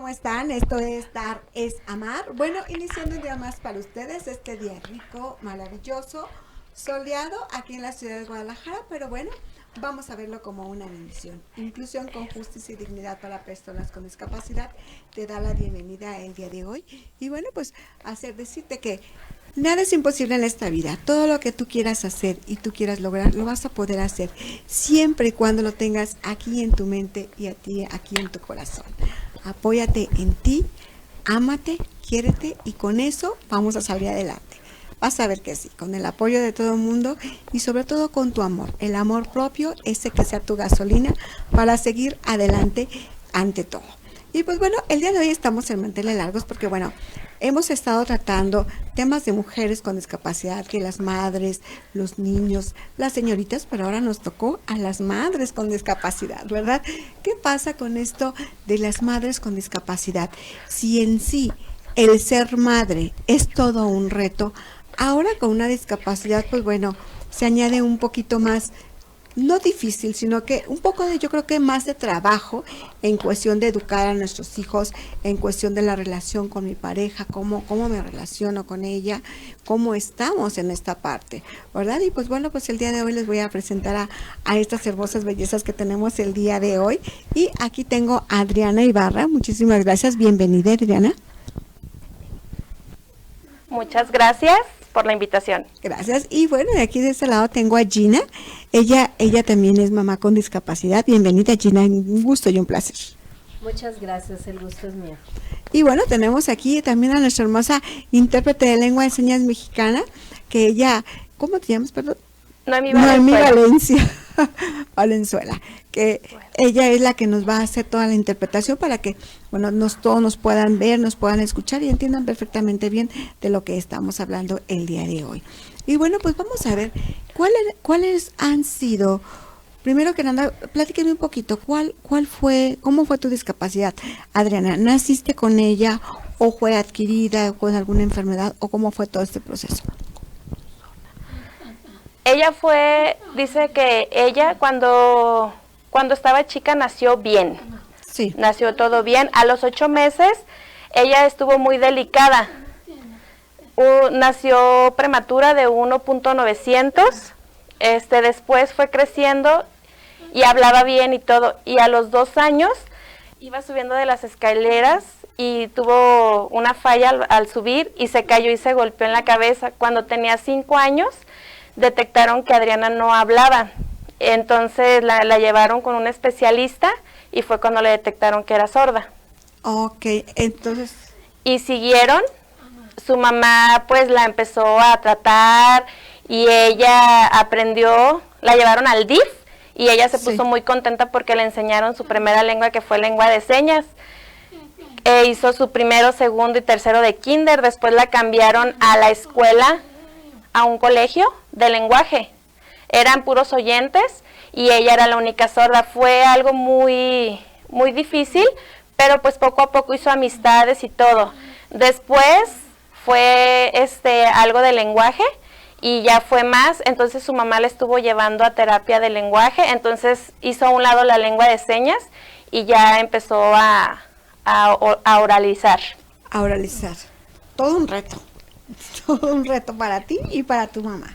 ¿cómo están? Esto es Dar es Amar. Bueno, iniciando un día más para ustedes, este día rico, maravilloso, soleado aquí en la ciudad de Guadalajara, pero bueno, vamos a verlo como una bendición. Inclusión con justicia y dignidad para personas con discapacidad te da la bienvenida el día de hoy. Y bueno, pues decirte que nada es imposible en esta vida. Todo lo que tú quieras hacer y tú quieras lograr, lo vas a poder hacer siempre y cuando lo tengas aquí en tu mente y a ti aquí en tu corazón. Apóyate en ti, ámate, quiérete y con eso vamos a salir adelante. Vas a ver que sí, con el apoyo de todo el mundo y sobre todo con tu amor. El amor propio, ese que sea tu gasolina para seguir adelante ante todo. Y pues bueno, el día de hoy estamos en manteles largos porque bueno, hemos estado tratando temas de mujeres con discapacidad, que las madres, los niños, las señoritas, pero ahora nos tocó a las madres con discapacidad, ¿verdad? ¿Qué pasa con esto de las madres con discapacidad? Si en sí el ser madre es todo un reto, ahora con una discapacidad, pues bueno, se añade un poquito más, no difícil, sino que un poco de, yo creo que más de trabajo en cuestión de educar a nuestros hijos, en cuestión de la relación con mi pareja, cómo me relaciono con ella, cómo estamos en esta parte, ¿verdad? Y pues bueno, pues el día de hoy les voy a presentar a estas hermosas bellezas que tenemos el día de hoy. Y aquí tengo a Adriana Ibarra, muchísimas gracias, bienvenida Adriana. Muchas gracias por la invitación. Gracias. Y bueno, de aquí de este lado tengo a Gina. Ella también es mamá con discapacidad. Bienvenida Gina, un gusto y un placer. Muchas gracias, el gusto es mío. Y bueno, tenemos aquí también a nuestra hermosa intérprete de lengua de señas mexicana, que ella, ¿cómo te llamas, perdón? Noemí Valencia. Valenzuela, que ella es la que nos va a hacer toda la interpretación para que, bueno, todos nos puedan ver, nos puedan escuchar y entiendan perfectamente bien de lo que estamos hablando el día de hoy. Y bueno, pues vamos a ver cuáles han sido, primero que nada, platíqueme un poquito, cómo fue tu discapacidad, Adriana, ¿naciste con ella o fue adquirida con alguna enfermedad o cómo fue todo este proceso? Ella dice que ella cuando estaba chica nació bien. Sí. Nació todo bien. A los 8 meses ella estuvo muy delicada. Nació prematura de 1.900. Después fue creciendo y hablaba bien y todo. Y a los 2 años iba subiendo de las escaleras y tuvo una falla al subir y se cayó y se golpeó en la cabeza. Cuando tenía 5 años detectaron que Adriana no hablaba, entonces la llevaron con un especialista y fue cuando le detectaron que era sorda. Ok, entonces... Y siguieron, su mamá pues la empezó a tratar y ella aprendió, la llevaron al DIF y ella se puso muy contenta porque le enseñaron su primera lengua, que fue lengua de señas. Hizo su primero, segundo y tercero de kinder, después la cambiaron a la escuela, a un colegio de lenguaje. Eran puros oyentes y ella era la única sorda. Fue algo muy, muy difícil, pero pues poco a poco hizo amistades y todo. Después fue algo de lenguaje y ya fue más, entonces su mamá la estuvo llevando a terapia de lenguaje, entonces hizo a un lado la lengua de señas y ya empezó a oralizar. A oralizar. Todo un reto. Todo un reto para ti y para tu mamá,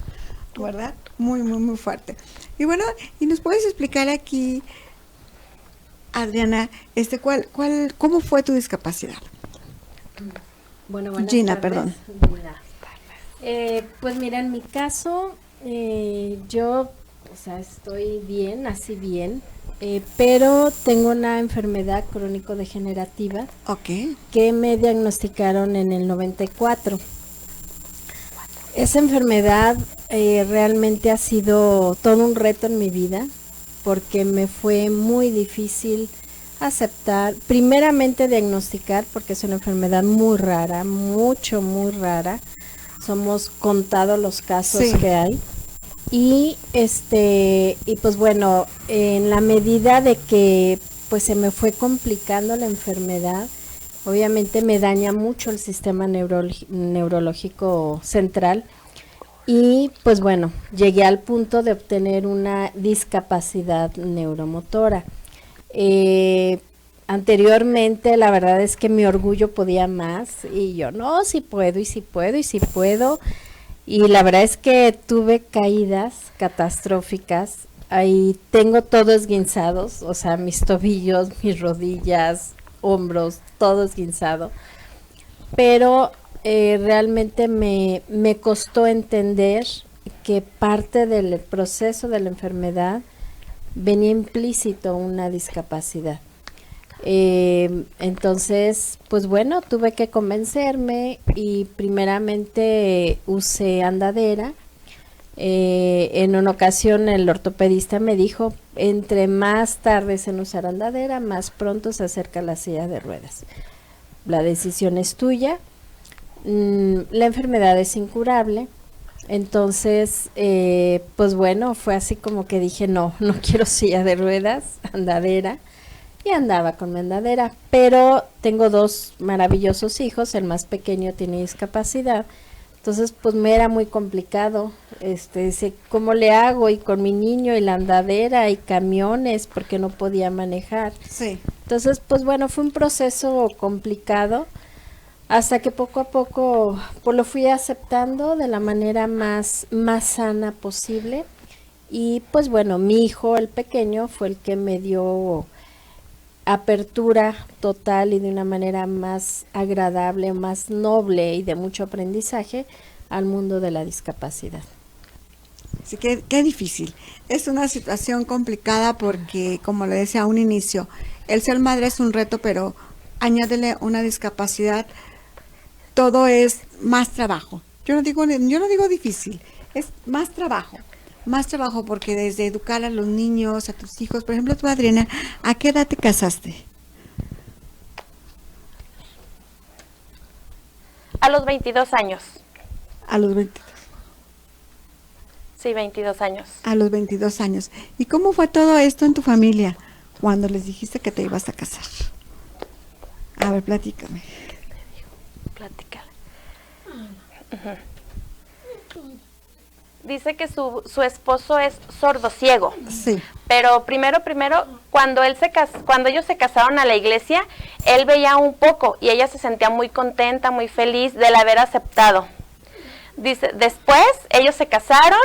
¿verdad? Muy, muy, muy fuerte. Y bueno, ¿y nos puedes explicar aquí, Adriana, cómo fue tu discapacidad? Bueno, Gina, tardes. perdón. Pues mira, en mi caso, yo, estoy bien, nací bien, pero tengo una enfermedad crónico-degenerativa. Okay. Que me diagnosticaron en el 94. Esa enfermedad realmente ha sido todo un reto en mi vida porque me fue muy difícil aceptar, primeramente diagnosticar, porque es una enfermedad muy rara, muy rara. Somos contados los casos que hay. Y pues bueno, en la medida de que pues se me fue complicando la enfermedad, obviamente me daña mucho el sistema neurológico central y pues bueno, llegué al punto de obtener una discapacidad neuromotora. Anteriormente, la verdad es que mi orgullo podía más y yo, no, sí puedo, y sí puedo, y sí puedo. Y la verdad es que tuve caídas catastróficas. Ahí tengo todo esguinzados, o sea, mis tobillos, mis rodillas, hombros, todo esguinzado. Pero realmente me costó entender que parte del proceso de la enfermedad venía implícito una discapacidad. Entonces, pues bueno, tuve que convencerme y primeramente usé andadera. En una ocasión el ortopedista me dijo, entre más tardes en usar andadera, más pronto se acerca la silla de ruedas. La decisión es tuya. La enfermedad es incurable. Entonces, pues bueno, fue así como que dije, no quiero silla de ruedas, andadera. Y andaba con mi andadera, pero tengo 2 maravillosos hijos, el más pequeño tiene discapacidad, entonces pues me era muy complicado, dice, ¿cómo le hago? Y con mi niño y la andadera y camiones, porque no podía manejar. Sí. Entonces, pues bueno, fue un proceso complicado, hasta que poco a poco pues lo fui aceptando de la manera más sana posible. Y pues bueno, mi hijo, el pequeño, fue el que me dio apertura total y de una manera más agradable, más noble y de mucho aprendizaje al mundo de la discapacidad. Así que qué difícil. Es una situación complicada porque, como le decía a un inicio, el ser madre es un reto, pero añádele una discapacidad, todo es más trabajo. Yo no digo difícil, es más trabajo. Más trabajo porque desde educar a los niños, a tus hijos, por ejemplo, tú, Adriana, ¿a qué edad te casaste? A los 22 años. A los 22. Sí, 22 años. A los 22 años. ¿Y cómo fue todo esto en tu familia cuando les dijiste que te ibas a casar? A ver, platícame. Platícale. Dice que su esposo es sordociego. Sí. Pero primero, cuando ellos se casaron a la iglesia, él veía un poco y ella se sentía muy contenta, muy feliz del haber aceptado. Dice, después ellos se casaron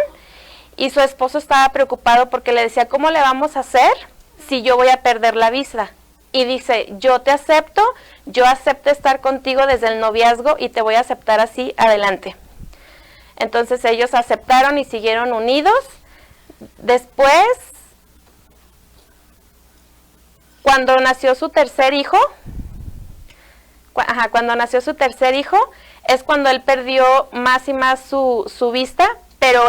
y su esposo estaba preocupado porque le decía, ¿cómo le vamos a hacer si yo voy a perder la vista? Y dice, yo te acepto, yo acepto estar contigo desde el noviazgo y te voy a aceptar así adelante. Entonces ellos aceptaron y siguieron unidos. Después, cuando nació su tercer hijo, es cuando él perdió más y más su vista, pero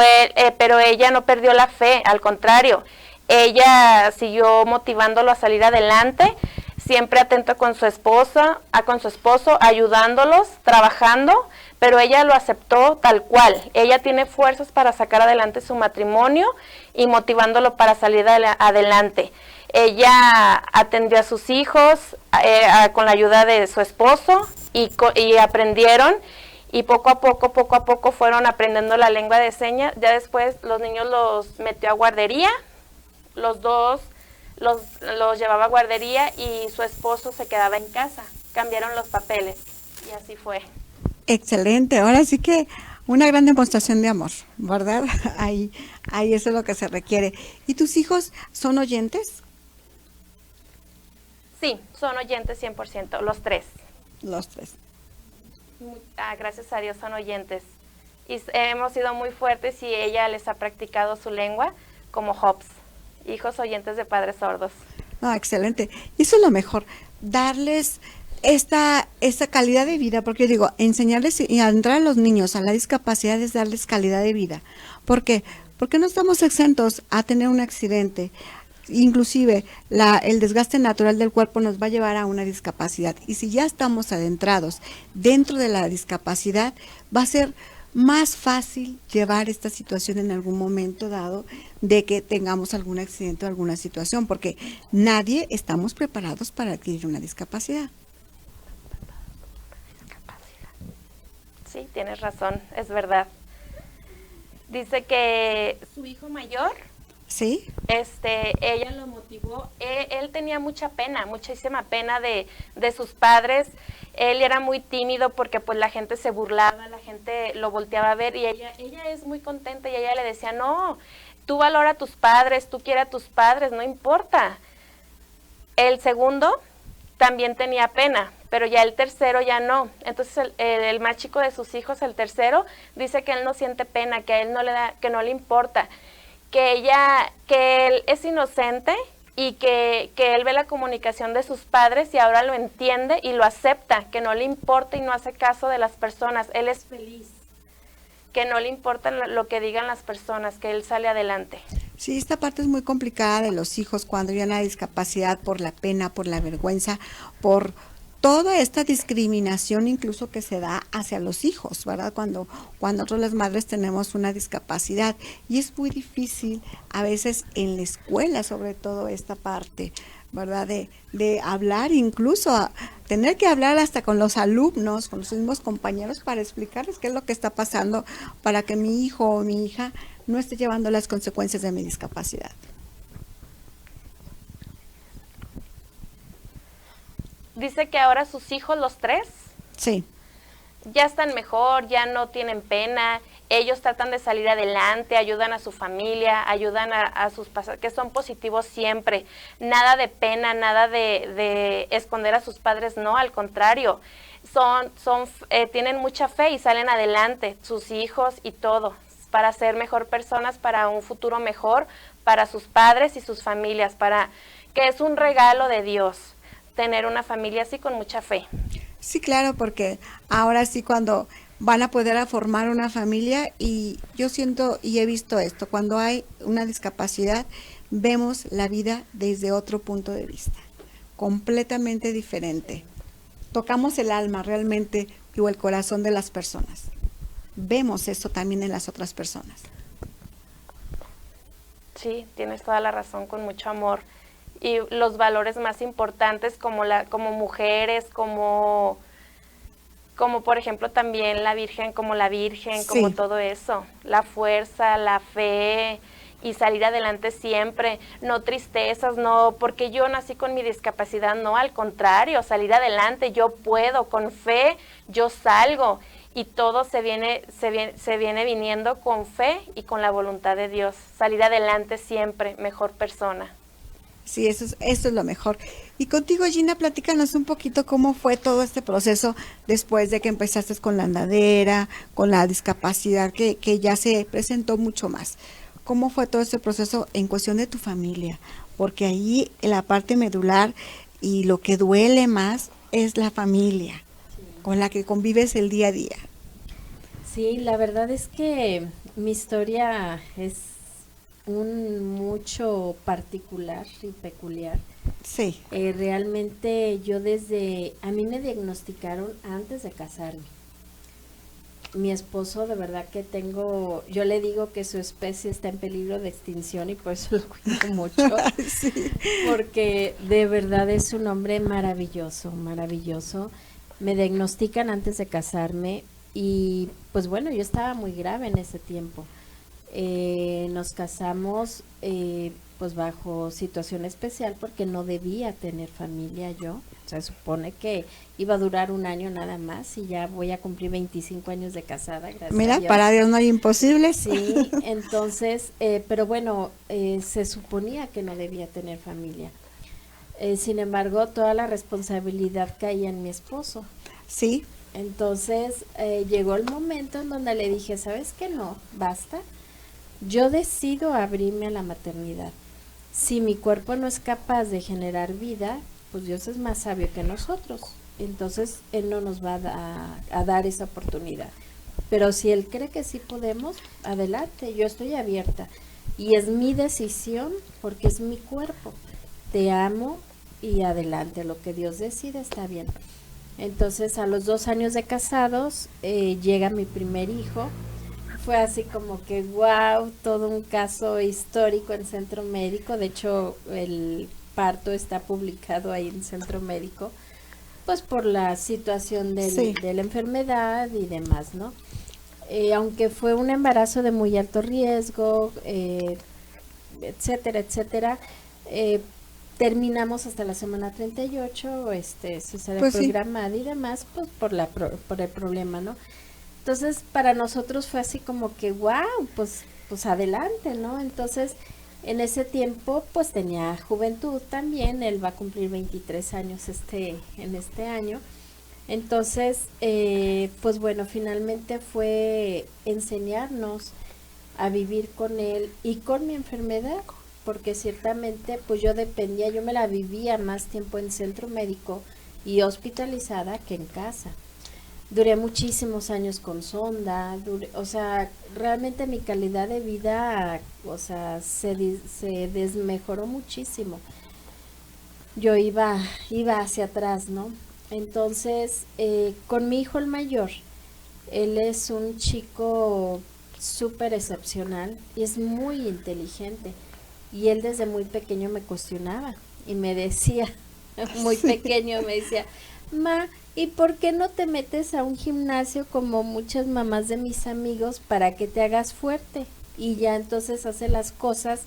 ella no perdió la fe, al contrario, ella siguió motivándolo a salir adelante, siempre atento con su esposo, ayudándolos, trabajando, pero ella lo aceptó tal cual. Ella tiene fuerzas para sacar adelante su matrimonio y motivándolo para salir adelante. Ella atendió a sus hijos con la ayuda de su esposo y aprendieron, y poco a poco fueron aprendiendo la lengua de señas. Ya después los niños los metió a guardería, los dos los llevaba a guardería y su esposo se quedaba en casa. Cambiaron los papeles y así fue. Excelente, ahora sí que una gran demostración de amor, ¿verdad? Ahí eso es lo que se requiere. ¿Y tus hijos son oyentes? Sí, son oyentes 100%, los 3. Los 3. Gracias a Dios son oyentes. Y hemos sido muy fuertes y ella les ha practicado su lengua como Hobbes, hijos oyentes de padres sordos. No, excelente. Y eso es lo mejor, darles esta calidad de vida, porque yo digo, enseñarles y entrar a los niños a la discapacidad es darles calidad de vida. ¿Por qué? Porque no estamos exentos a tener un accidente. Inclusive el desgaste natural del cuerpo nos va a llevar a una discapacidad. Y si ya estamos adentrados dentro de la discapacidad, va a ser más fácil llevar esta situación en algún momento dado de que tengamos algún accidente o alguna situación, porque nadie estamos preparados para adquirir una discapacidad. Sí, tienes razón, es verdad. Dice que su hijo mayor Sí. Ella lo motivó. Él tenía mucha pena, muchísima pena de sus padres. Él era muy tímido porque pues la gente se burlaba, la gente lo volteaba a ver, y ella es muy contenta, y ella le decía, no, tú valora a tus padres, tú quieres a tus padres, no importa. El segundo también tenía pena, pero ya el tercero ya no. Entonces el más chico de sus hijos, el tercero, dice que él no siente pena, que a él que no le importa, que él es inocente, y que él ve la comunicación de sus padres y ahora lo entiende y lo acepta, que no le importa y no hace caso de las personas. Él es feliz, que no le importa lo que digan las personas, que él sale adelante. Sí, esta parte es muy complicada de los hijos cuando hay una discapacidad, por la pena, por la vergüenza, por toda esta discriminación incluso que se da hacia los hijos, ¿verdad? Cuando nosotros las madres tenemos una discapacidad, y es muy difícil a veces en la escuela, sobre todo esta parte, ¿verdad? De hablar, incluso tener que hablar hasta con los alumnos, con los mismos compañeros, para explicarles qué es lo que está pasando, para que mi hijo o mi hija no esté llevando las consecuencias de mi discapacidad. Dice que ahora sus hijos, los tres, Sí. ya están mejor, ya no tienen pena, ellos tratan de salir adelante, ayudan a su familia, ayudan a sus pasados, que son positivos siempre, nada de pena, nada de esconder a sus padres, no, al contrario, tienen mucha fe y salen adelante, sus hijos y todo, para ser mejor personas, para un futuro mejor, para sus padres y sus familias, que es un regalo de Dios tener una familia así con mucha fe. Sí, claro, porque ahora sí cuando van a poder formar una familia, y yo siento y he visto esto, cuando hay una discapacidad vemos la vida desde otro punto de vista, completamente diferente. Tocamos el alma realmente, o el corazón de las personas. Vemos eso también en las otras personas. Sí, tienes toda la razón, con mucho amor. Y los valores más importantes como mujeres, como por ejemplo también la Virgen, Sí. como todo eso, la fuerza, la fe y salir adelante siempre, no tristezas, no, porque yo nací con mi discapacidad, no, al contrario, salir adelante, yo puedo, con fe, yo salgo, y todo se viene viniendo con fe y con la voluntad de Dios, salir adelante siempre, mejor persona. Sí, eso es lo mejor. Y contigo, Gina, platícanos un poquito cómo fue todo este proceso después de que empezaste con la andadera, con la discapacidad que ya se presentó mucho más. ¿Cómo fue todo este proceso en cuestión de tu familia? Porque ahí la parte medular y lo que duele más es la familia, con la que convives el día a día. Sí, la verdad es que mi historia es mucho particular y peculiar. Sí. Realmente a mí me diagnosticaron antes de casarme. Mi esposo, de verdad que yo le digo que su especie está en peligro de extinción, y por eso lo cuido mucho. Sí. Porque de verdad es un hombre maravilloso, maravilloso. Me diagnostican antes de casarme, y pues bueno, yo estaba muy grave en ese tiempo. Nos casamos pues bajo situación especial, porque no debía tener familia yo. Se supone que iba a durar un año nada más, y ya voy a cumplir 25 años de casada, gracias Mira, a Dios. para Dios no hay imposibles. Sí, entonces, pero bueno, se suponía que no debía tener familia. Sin embargo, toda la responsabilidad caía en mi esposo. Sí. Entonces, llegó el momento en donde le dije, ¿sabes qué? No, basta. Yo decido abrirme a la maternidad. Si mi cuerpo no es capaz de generar vida, pues Dios es más sabio que nosotros. Entonces, Él no nos va a dar esa oportunidad. Pero si Él cree que sí podemos, adelante, yo estoy abierta. Y es mi decisión, porque es mi cuerpo. Te amo y adelante, lo que Dios decide está bien. Entonces, a los 2 años de casados, llega mi primer hijo. Fue así como que wow, todo un caso histórico en Centro Médico. De hecho, el parto está publicado ahí en Centro Médico, pues por la situación Sí. de la enfermedad y demás, ¿no? Aunque fue un embarazo de muy alto riesgo, etcétera, etcétera. Terminamos hasta la semana 38, cesárea Pues sí. programada y demás, pues por el problema, ¿no? Entonces, para nosotros fue así como que, wow, pues adelante, ¿no? Entonces, en ese tiempo, pues tenía juventud también, él va a cumplir 23 años en este año. Entonces, pues bueno, finalmente fue enseñarnos a vivir con él y con mi enfermedad, porque ciertamente pues yo me la vivía más tiempo en centro médico y hospitalizada que en casa. Duré muchísimos años con sonda, o sea, realmente mi calidad de vida, o sea, se desmejoró muchísimo. Yo iba hacia atrás, ¿no? Entonces, con mi hijo el mayor, él es un chico súper excepcional y es muy inteligente. Y él desde muy pequeño me cuestionaba y me decía, muy pequeño me decía, ma, ¿y por qué no te metes a un gimnasio como muchas mamás de mis amigos para que te hagas fuerte? Y ya entonces hace las cosas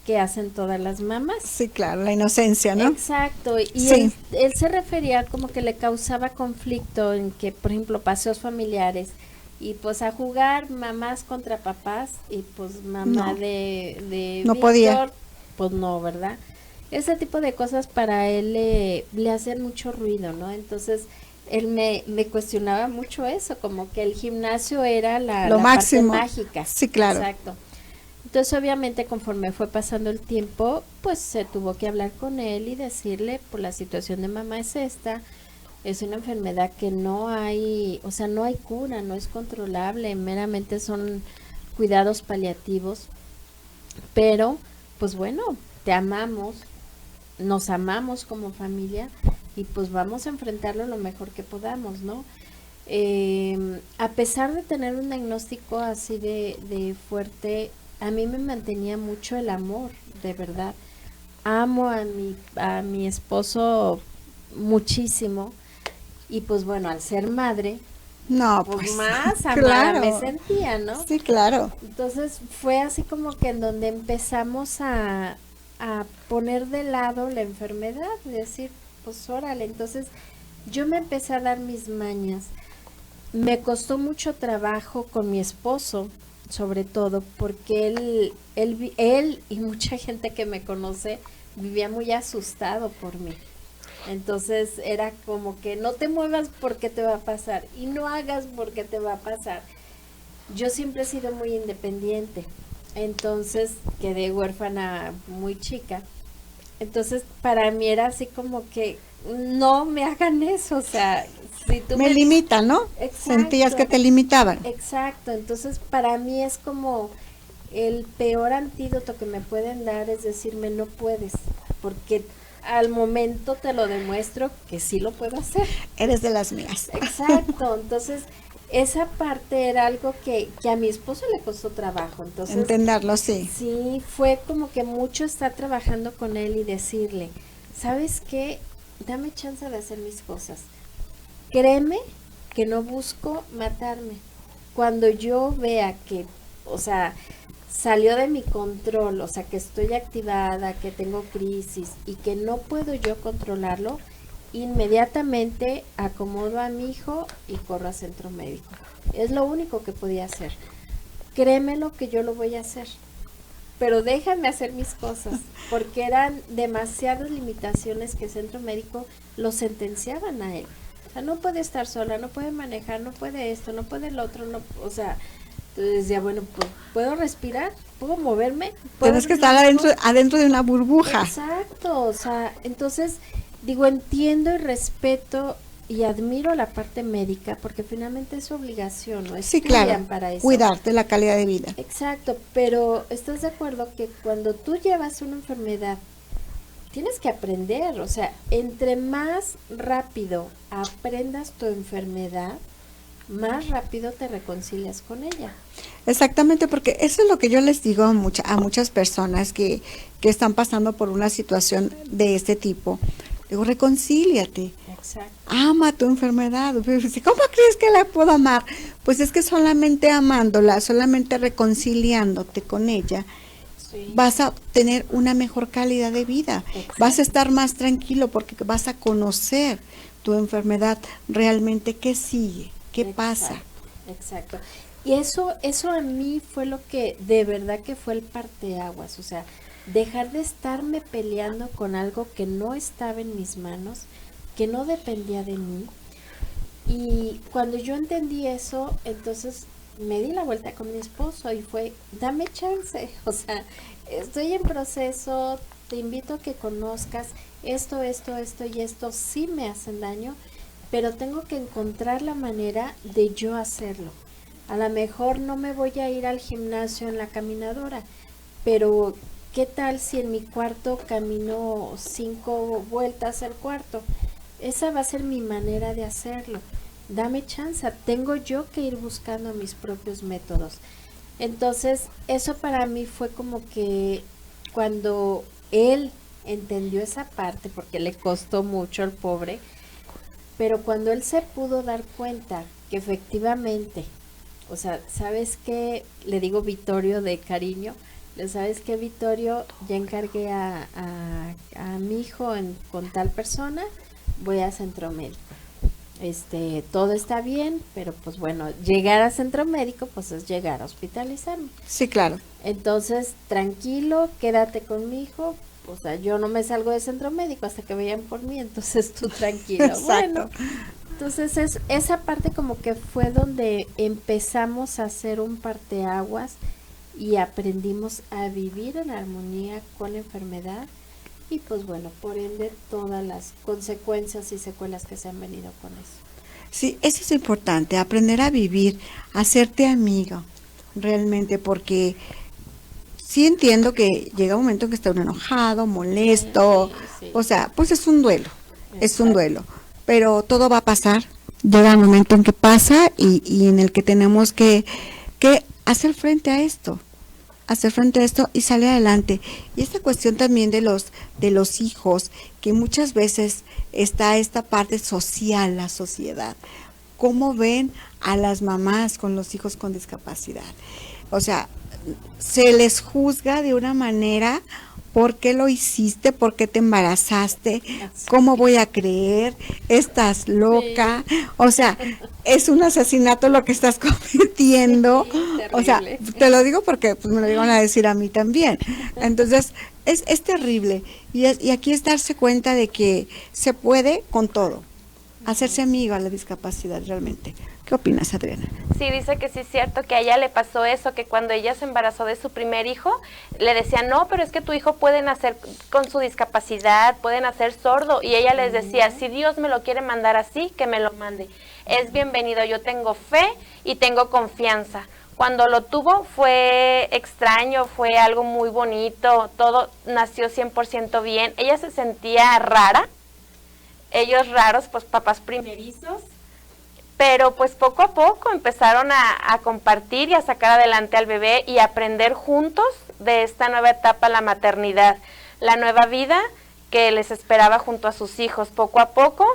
que hacen todas las mamás. Sí, claro, la inocencia, ¿no? Exacto, y Sí. él se refería como que le causaba conflicto en que, por ejemplo, paseos familiares y pues a jugar mamás contra papás y pues mamá No. de No Víctor, podía. pues no, ¿verdad? Ese tipo de cosas para él le hacían mucho ruido, ¿no? Entonces él me cuestionaba mucho eso, como que el gimnasio era Lo la máximo. parte mágica. Sí, claro. Exacto. Entonces obviamente conforme fue pasando el tiempo, pues se tuvo que hablar con él y decirle, pues la situación de mamá es esta, es una enfermedad que no hay, o sea, no hay cura, no es controlable, meramente son cuidados paliativos, pero pues bueno, te amamos, nos amamos como familia y pues vamos a enfrentarlo lo mejor que podamos, ¿no? A pesar de tener un diagnóstico así de fuerte, a mí me mantenía mucho el amor, de verdad. Amo a mi esposo muchísimo y pues bueno, al ser madre, No, pues pues más amada claro. me sentía, ¿no? Sí, claro. Entonces fue así como que en donde empezamos a poner de lado la enfermedad, decir, pues órale, entonces yo me empecé a dar mis mañas. Me costó mucho trabajo con mi esposo, sobre todo, porque él y mucha gente que me conoce vivía muy asustado por mí. Entonces era como que no te muevas porque te va a pasar y no hagas porque te va a pasar. Yo siempre he sido muy independiente, entonces quedé huérfana muy chica. Entonces para mí era así como que no me hagan eso, o sea, si tú Me limita, ¿no? Exacto. Sentías que te limitaban. Exacto, entonces para mí es como el peor antídoto que me pueden dar es decirme no puedes, porque al momento te lo demuestro que sí lo puedo hacer. Eres de las mías. Exacto, entonces esa parte era algo que a mi esposo le costó trabajo, entonces Entenderlo, sí. sí, fue como que mucho estar trabajando con él y decirle, ¿sabes qué? Dame chance de hacer mis cosas. Créeme que no busco matarme. Cuando yo vea que, o sea, salió de mi control, o sea, que estoy activada, que tengo crisis y que no puedo yo controlarlo, inmediatamente acomodo a mi hijo y corro a centro médico. Es lo único que podía hacer. Créemelo que yo lo voy a hacer, pero déjame hacer mis cosas, porque eran demasiadas limitaciones que el centro médico lo sentenciaban a él. O sea, no puede estar sola, no puede manejar, no puede esto, no puede el otro, no, o sea, entonces decía, bueno, pues, ¿puedo respirar? ¿Puedo moverme? Tienes que estar adentro de una burbuja. Exacto, o sea, entonces, digo, entiendo y respeto y admiro la parte médica, porque finalmente es su obligación, ¿no? Sí, Estudian claro. para eso. Cuidarte la calidad de vida. Exacto, pero ¿estás de acuerdo que cuando tú llevas una enfermedad, tienes que aprender? O sea, entre más rápido aprendas tu enfermedad, más rápido te reconcilias con ella. Exactamente, porque eso es lo que yo les digo a muchas personas que están pasando por una situación de este tipo. Digo, reconcíliate. Exacto. Ama tu enfermedad. ¿Cómo crees que la puedo amar? Pues es que solamente amándola, solamente reconciliándote con ella, vas a tener una mejor calidad de vida, vas a estar más tranquilo porque vas a conocer tu enfermedad realmente, qué sigue, qué pasa. Exacto. Y eso a mí fue lo que de verdad que fue el parteaguas, o sea, dejar de estarme peleando con algo que no estaba en mis manos, que no dependía de mí. Y cuando yo entendí eso, entonces me di la vuelta con mi esposo y fue, dame chance, o sea, estoy en proceso, te invito a que conozcas esto y esto sí me hacen daño, pero tengo que encontrar la manera de yo hacerlo. A lo mejor no me voy a ir al gimnasio en la caminadora, pero ¿qué tal si en mi cuarto camino 5 vueltas al cuarto? Esa va a ser mi manera de hacerlo. Dame chance, tengo yo que ir buscando mis propios métodos. Entonces, eso para mí fue como que cuando él entendió esa parte, porque le costó mucho al pobre, pero cuando él se pudo dar cuenta que efectivamente, o sea, ¿sabes qué? Le digo Vittorio de cariño, ¿sabes qué, Vittorio? Ya encargué a mi hijo con tal persona, voy a centro médico. Todo está bien, pero pues bueno, llegar a centro médico pues es llegar a hospitalizarme. Sí, claro. Entonces, tranquilo, quédate con mi hijo, o sea, yo no me salgo de centro médico hasta que vayan por mí, entonces tú tranquilo. Bueno, entonces esa parte como que fue donde empezamos a hacer un parteaguas y aprendimos a vivir en armonía con la enfermedad y pues bueno, por ende todas las consecuencias y secuelas que se han venido con eso. Sí, eso es importante, aprender a vivir, hacerte amigo, realmente, porque sí entiendo que llega un momento en que está uno enojado, molesto, Sí. o sea, pues es un duelo, es un duelo, pero todo va a pasar, llega un momento en que pasa y en el que tenemos que hacer frente a esto y salir adelante. Y esta cuestión también de los hijos, que muchas veces está esta parte social, la sociedad, cómo ven a las mamás con los hijos con discapacidad. O sea, se les juzga de una manera, ¿por qué lo hiciste? ¿Por qué te embarazaste? ¿Cómo voy a creer? ¿Estás loca? O sea, es un asesinato lo que estás cometiendo. O sea, te lo digo porque pues, me lo iban a decir a mí también. Entonces, es terrible. Y aquí es darse cuenta de que se puede con todo. Hacerse amigo a la discapacidad realmente. ¿Qué opinas, Adriana? Sí, dice que sí es cierto que a ella le pasó eso, que cuando ella se embarazó de su primer hijo, le decían, no, pero es que tu hijo puede nacer con su discapacidad, puede nacer sordo, y ella les decía, si Dios me lo quiere mandar así, que me lo mande. Es bienvenido, yo tengo fe y tengo confianza. Cuando lo tuvo fue extraño, fue algo muy bonito, todo nació 100% bien. Ella se sentía rara, ellos raros, pues papás primerizos, pero pues poco a poco empezaron a compartir y a sacar adelante al bebé y aprender juntos de esta nueva etapa, la maternidad, la nueva vida que les esperaba junto a sus hijos poco a poco,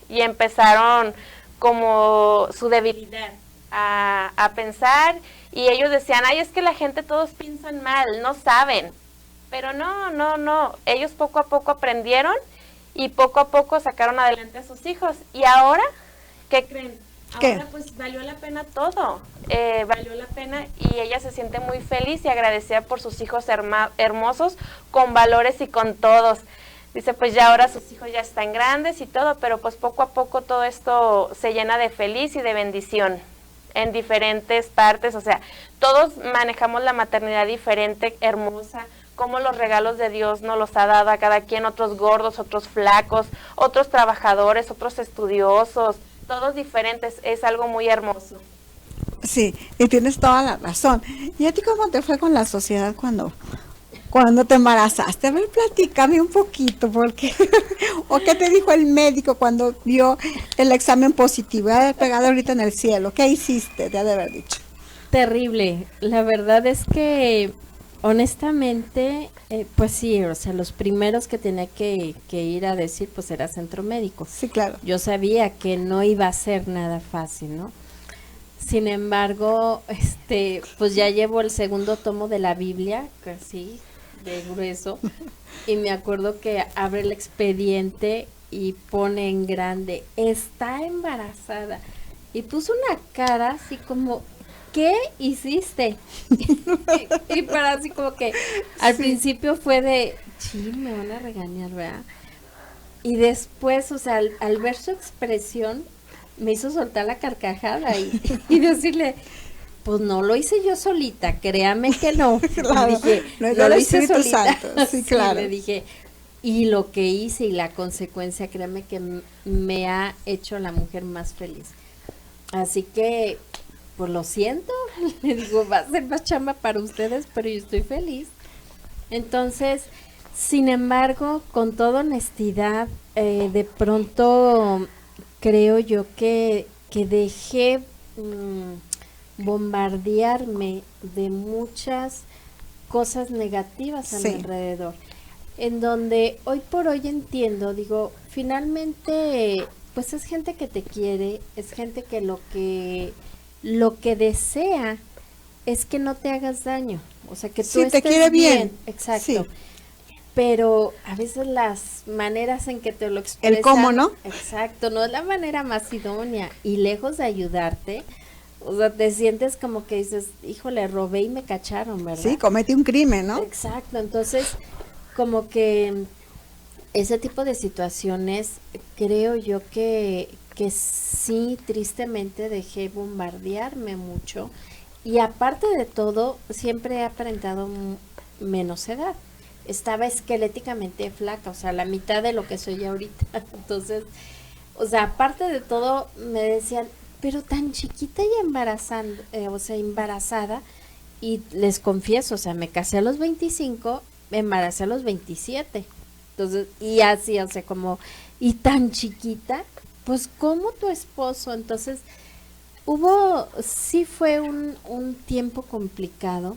y empezaron como su debilidad a pensar, y ellos decían, ay, es que la gente todos piensan mal, no saben, pero no, ellos poco a poco aprendieron y poco a poco sacaron adelante a sus hijos, y ahora, ¿qué creen? Ahora pues valió la pena todo, valió la pena, y ella se siente muy feliz y agradecida por sus hijos hermosos, con valores y con todos. Dice, pues ya ahora sus hijos ya están grandes y todo, pero pues poco a poco todo esto se llena de feliz y de bendición en diferentes partes. O sea, todos manejamos la maternidad diferente, hermosa, como los regalos de Dios nos los ha dado a cada quien, otros gordos, otros flacos, otros trabajadores, otros estudiosos, todos diferentes, es algo muy hermoso. Sí, y tienes toda la razón. ¿Y a ti cómo te fue con la sociedad cuando te embarazaste? A ver, platícame un poquito, porque o qué te dijo el médico cuando vio el examen positivo, ha pegado ahorita en el cielo. ¿Qué hiciste? Te ha de haber dicho. Terrible. La verdad es que honestamente, pues sí, o sea, los primeros que tenía que ir a decir, pues era centro médico. Sí, claro. Yo sabía que no iba a ser nada fácil, ¿no? Sin embargo, pues ya llevo el segundo tomo de la Biblia, casi de grueso, y me acuerdo que abre el expediente y pone en grande, está embarazada. Y puso una cara así como, ¿qué hiciste? Y para así como que al principio fue de, sí, me van a regañar, ¿verdad? Y después, o sea, al ver su expresión, me hizo soltar la carcajada y decirle, pues no lo hice yo solita, créame que no. Claro, Le dije, no es no del lo hice Espíritu solita. Santo, sí, claro. Le dije, y lo que hice y la consecuencia, créame que me ha hecho la mujer más feliz. Así que, pues lo siento, le digo, va a ser más chamba para ustedes, pero yo estoy feliz. Entonces, sin embargo, con toda honestidad, de pronto creo yo que dejé bombardearme de muchas cosas negativas a mi Sí. alrededor, en donde hoy por hoy entiendo, digo, finalmente, pues es gente que te quiere, es gente que lo que desea es que no te hagas daño, o sea, que tú Sí, te estés quiere bien. exacto. Sí. Pero a veces las maneras en que te lo expresan, El cómo, ¿no? Exacto, no es la manera más idónea y lejos de ayudarte, o sea, te sientes como que dices, híjole, robé y me cacharon, ¿verdad? Sí, comete un crimen, ¿no? Exacto, entonces como que ese tipo de situaciones creo yo que sí, tristemente dejé bombardearme mucho y aparte de todo, siempre he aparentado menos edad. Estaba esqueléticamente flaca, o sea, la mitad de lo que soy ahorita. Entonces, o sea, aparte de todo, me decían, pero tan chiquita y embarazando, o sea, embarazada, y les confieso, o sea, me casé a los 25, me embaracé a los 27. Entonces, y así, o sea, como, y tan chiquita, pues como tu esposo. Entonces, sí fue un tiempo complicado,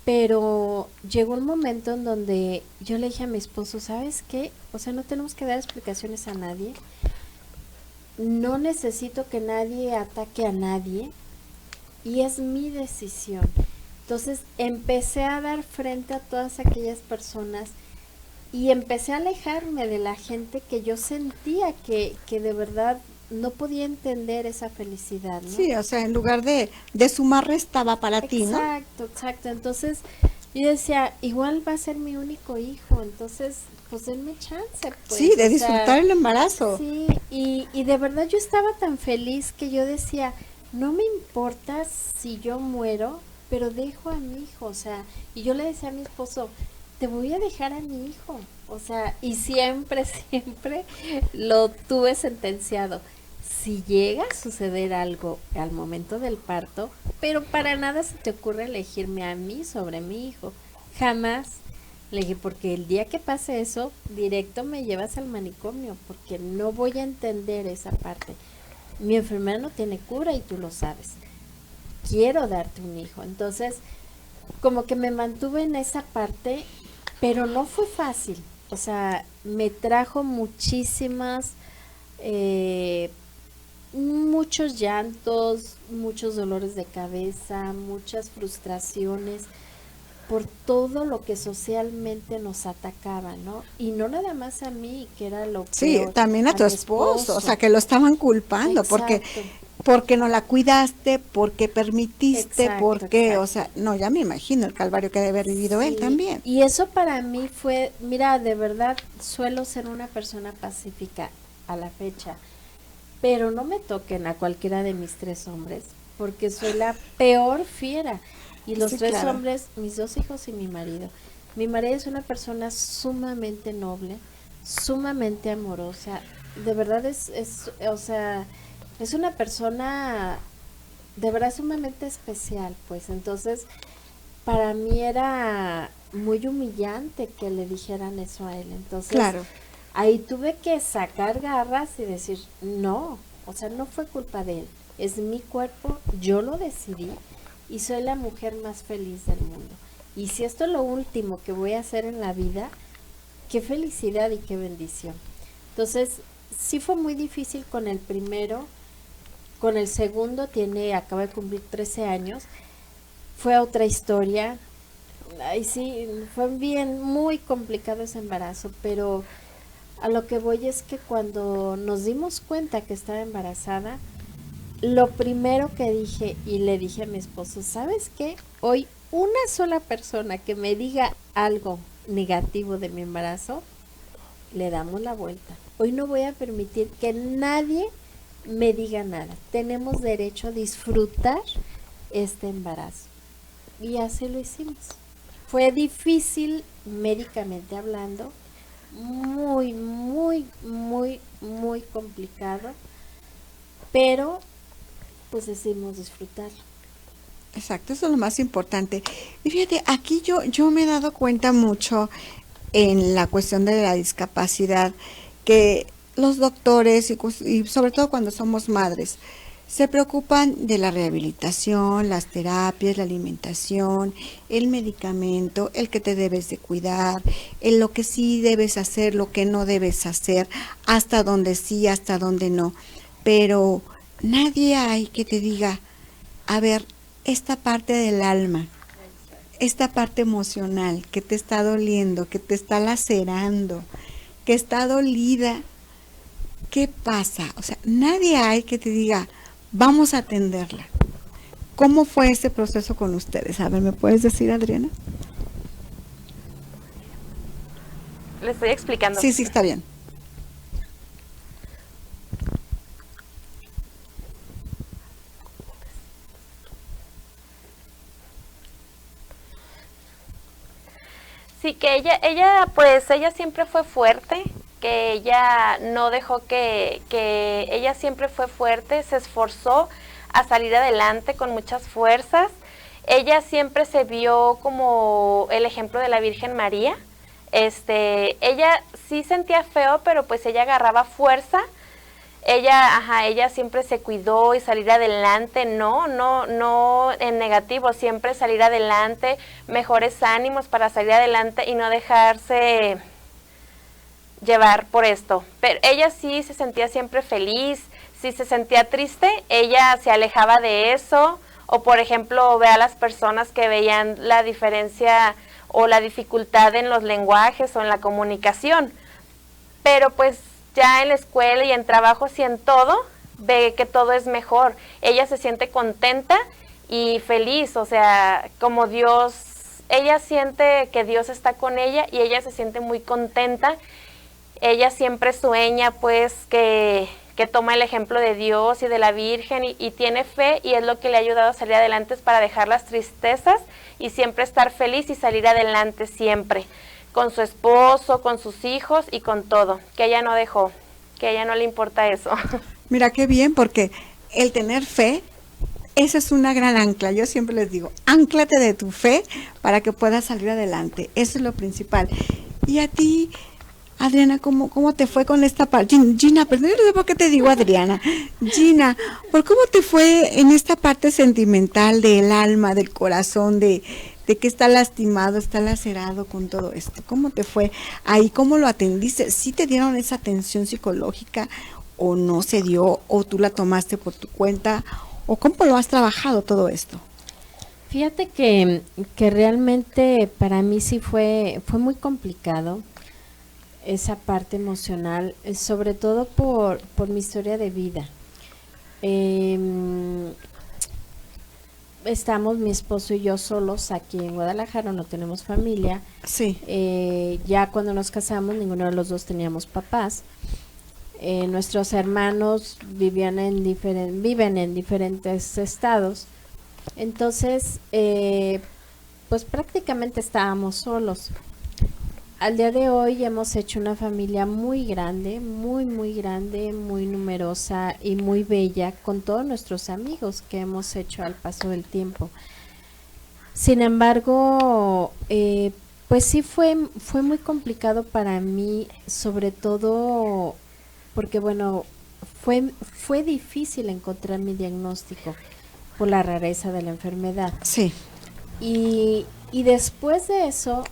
pero llegó un momento en donde yo le dije a mi esposo, ¿sabes qué? O sea, no tenemos que dar explicaciones a nadie. No necesito que nadie ataque a nadie y es mi decisión. Entonces empecé a dar frente a todas aquellas personas y empecé a alejarme de la gente que yo sentía que de verdad no podía entender esa felicidad, ¿no? Sí, o sea, en lugar de sumar, restaba para ti, ¿no? Exacto, exacto. Entonces yo decía, igual va a ser mi único hijo, entonces pues denme chance. Pues, Sí, de o sea, disfrutar el embarazo. sí, y de verdad yo estaba tan feliz que yo decía, no me importa si yo muero, pero dejo a mi hijo, o sea, y yo le decía a mi esposo, te voy a dejar a mi hijo, o sea, y siempre, siempre lo tuve sentenciado. Si llega a suceder algo al momento del parto, pero para nada se te ocurre elegirme a mí sobre mi hijo, jamás. Le dije, porque el día que pase eso, directo me llevas al manicomio, porque no voy a entender esa parte. Mi enfermedad no tiene cura y tú lo sabes. Quiero darte un hijo. Entonces, como que me mantuve en esa parte, pero no fue fácil. O sea, me trajo muchos llantos, muchos dolores de cabeza, muchas frustraciones por todo lo que socialmente nos atacaba, ¿no? Y no nada más a mí, que era lo Sí, peor, también a tu mi esposo, o sea, que lo estaban culpando, porque no la cuidaste, porque permitiste, Exacto, porque, exacto. o sea, no, ya me imagino el calvario que debe haber vivido él Sí, también. y eso para mí fue, mira, de verdad suelo ser una persona pacífica a la fecha, pero no me toquen a cualquiera de mis 3 hombres, porque soy la peor fiera. Y los Sí, 3 claro. hombres, mis 2 hijos y mi marido. Mi marido es una persona sumamente noble, sumamente amorosa. De verdad o sea, es una persona de verdad sumamente especial, pues. Entonces, para mí era muy humillante que le dijeran eso a él. Entonces, Claro. ahí tuve que sacar garras y decir, no, o sea, no fue culpa de él, es mi cuerpo, yo lo decidí y soy la mujer más feliz del mundo. Y si esto es lo último que voy a hacer en la vida, qué felicidad y qué bendición. Entonces, sí fue muy difícil con el primero, con el segundo acaba de cumplir 13 años, fue otra historia. Ay, sí, fue muy complicado ese embarazo, pero a lo que voy es que cuando nos dimos cuenta que estaba embarazada, lo primero que dije y le dije a mi esposo, ¿sabes qué? Hoy una sola persona que me diga algo negativo de mi embarazo, le damos la vuelta. Hoy no voy a permitir que nadie me diga nada. Tenemos derecho a disfrutar este embarazo. Y así lo hicimos. Fue difícil médicamente hablando, muy, muy, muy, muy complicado, pero pues decidimos disfrutarlo. Exacto, eso es lo más importante. Y fíjate, aquí yo me he dado cuenta mucho en la cuestión de la discapacidad, que los doctores y sobre todo cuando somos madres, se preocupan de la rehabilitación, las terapias, la alimentación, el medicamento, el que te debes de cuidar, en lo que sí debes hacer, lo que no debes hacer, hasta donde sí, hasta donde no. Pero nadie hay que te diga, a ver, esta parte del alma, esta parte emocional que te está doliendo, que te está lacerando, que está dolida, ¿qué pasa? O sea, nadie hay que te diga, vamos a atenderla. ¿Cómo fue ese proceso con ustedes? A ver, ¿me puedes decir, Adriana? Le estoy explicando. Sí, está bien. Sí, que ella siempre fue fuerte, que ella no dejó que ella siempre fue fuerte, se esforzó a salir adelante con muchas fuerzas. Ella siempre se vio como el ejemplo de la Virgen María. Ella sí sentía feo, pero pues ella agarraba fuerza. Ella siempre se cuidó y salir adelante, no en negativo, siempre salir adelante, mejores ánimos para salir adelante y no dejarse llevar por esto. Pero ella sí se sentía siempre feliz, si se sentía triste, ella se alejaba de eso, o por ejemplo, ve a las personas que veían la diferencia o la dificultad en los lenguajes o en la comunicación, pero pues ya en la escuela y en trabajos y en todo, ve que todo es mejor. Ella se siente contenta y feliz, o sea, como Dios, ella siente que Dios está con ella y ella se siente muy contenta. Ella siempre sueña pues que toma el ejemplo de Dios y de la Virgen y tiene fe, y es lo que le ha ayudado a salir adelante, es para dejar las tristezas y siempre estar feliz y salir adelante siempre, con su esposo, con sus hijos y con todo, que ella no dejó, que a ella no le importa eso. Mira qué bien, porque el tener fe, esa es una gran ancla. Yo siempre les digo, ánclate de tu fe para que puedas salir adelante. Eso es lo principal. Y a ti, Adriana, ¿cómo te fue con esta parte? Gina, perdón, no sé por qué te digo Adriana. Gina, ¿cómo te fue en esta parte sentimental del alma, del corazón, de que está lastimado, está lacerado con todo esto? ¿Cómo te fue ahí? ¿Cómo lo atendiste? ¿Sí te dieron esa atención psicológica o no se dio, o tú la tomaste por tu cuenta, o cómo lo has trabajado todo esto? Fíjate que realmente para mí sí fue muy complicado esa parte emocional, sobre todo por mi historia de vida. Estamos mi esposo y yo solos aquí en Guadalajara, no tenemos familia. Sí. Ya cuando nos casamos, ninguno de los dos teníamos papás. Nuestros hermanos viven en diferentes estados. Entonces, pues prácticamente estábamos solos. Al día de hoy hemos hecho una familia muy grande, muy grande, muy numerosa y muy bella, con todos nuestros amigos que hemos hecho al paso del tiempo. Sin embargo, pues sí fue muy complicado para mí, sobre todo porque, bueno, fue difícil encontrar mi diagnóstico por la rareza de la enfermedad. Sí. Y después de eso,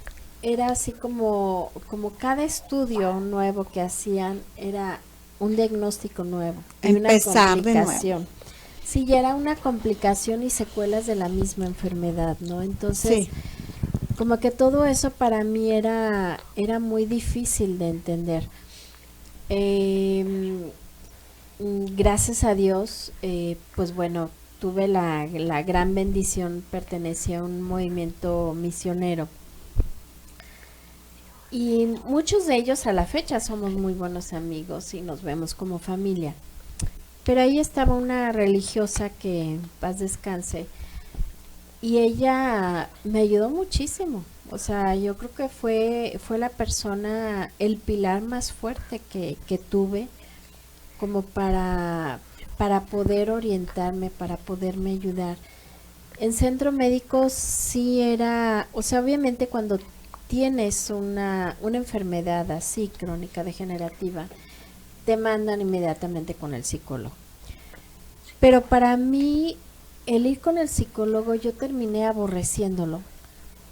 era así como cada estudio nuevo que hacían era un diagnóstico nuevo y empezar una complicación. sí, ya era una complicación y secuelas de la misma enfermedad, ¿no? Entonces, Sí. como que todo eso para mí era muy difícil de entender. Em, Gracias a Dios, pues bueno, tuve la gran bendición, pertenecía a un movimiento misionero. Y muchos de ellos a la fecha somos muy buenos amigos y nos vemos como familia. Pero ahí estaba una religiosa que en paz descanse y ella me ayudó muchísimo. O sea, yo creo que fue la persona, el pilar más fuerte que tuve como para poder orientarme, para poderme ayudar. En centro médico sí era, o sea, obviamente cuando tienes una enfermedad así crónica degenerativa, te mandan inmediatamente con el psicólogo. Pero para mí, el ir con el psicólogo, yo terminé aborreciéndolo,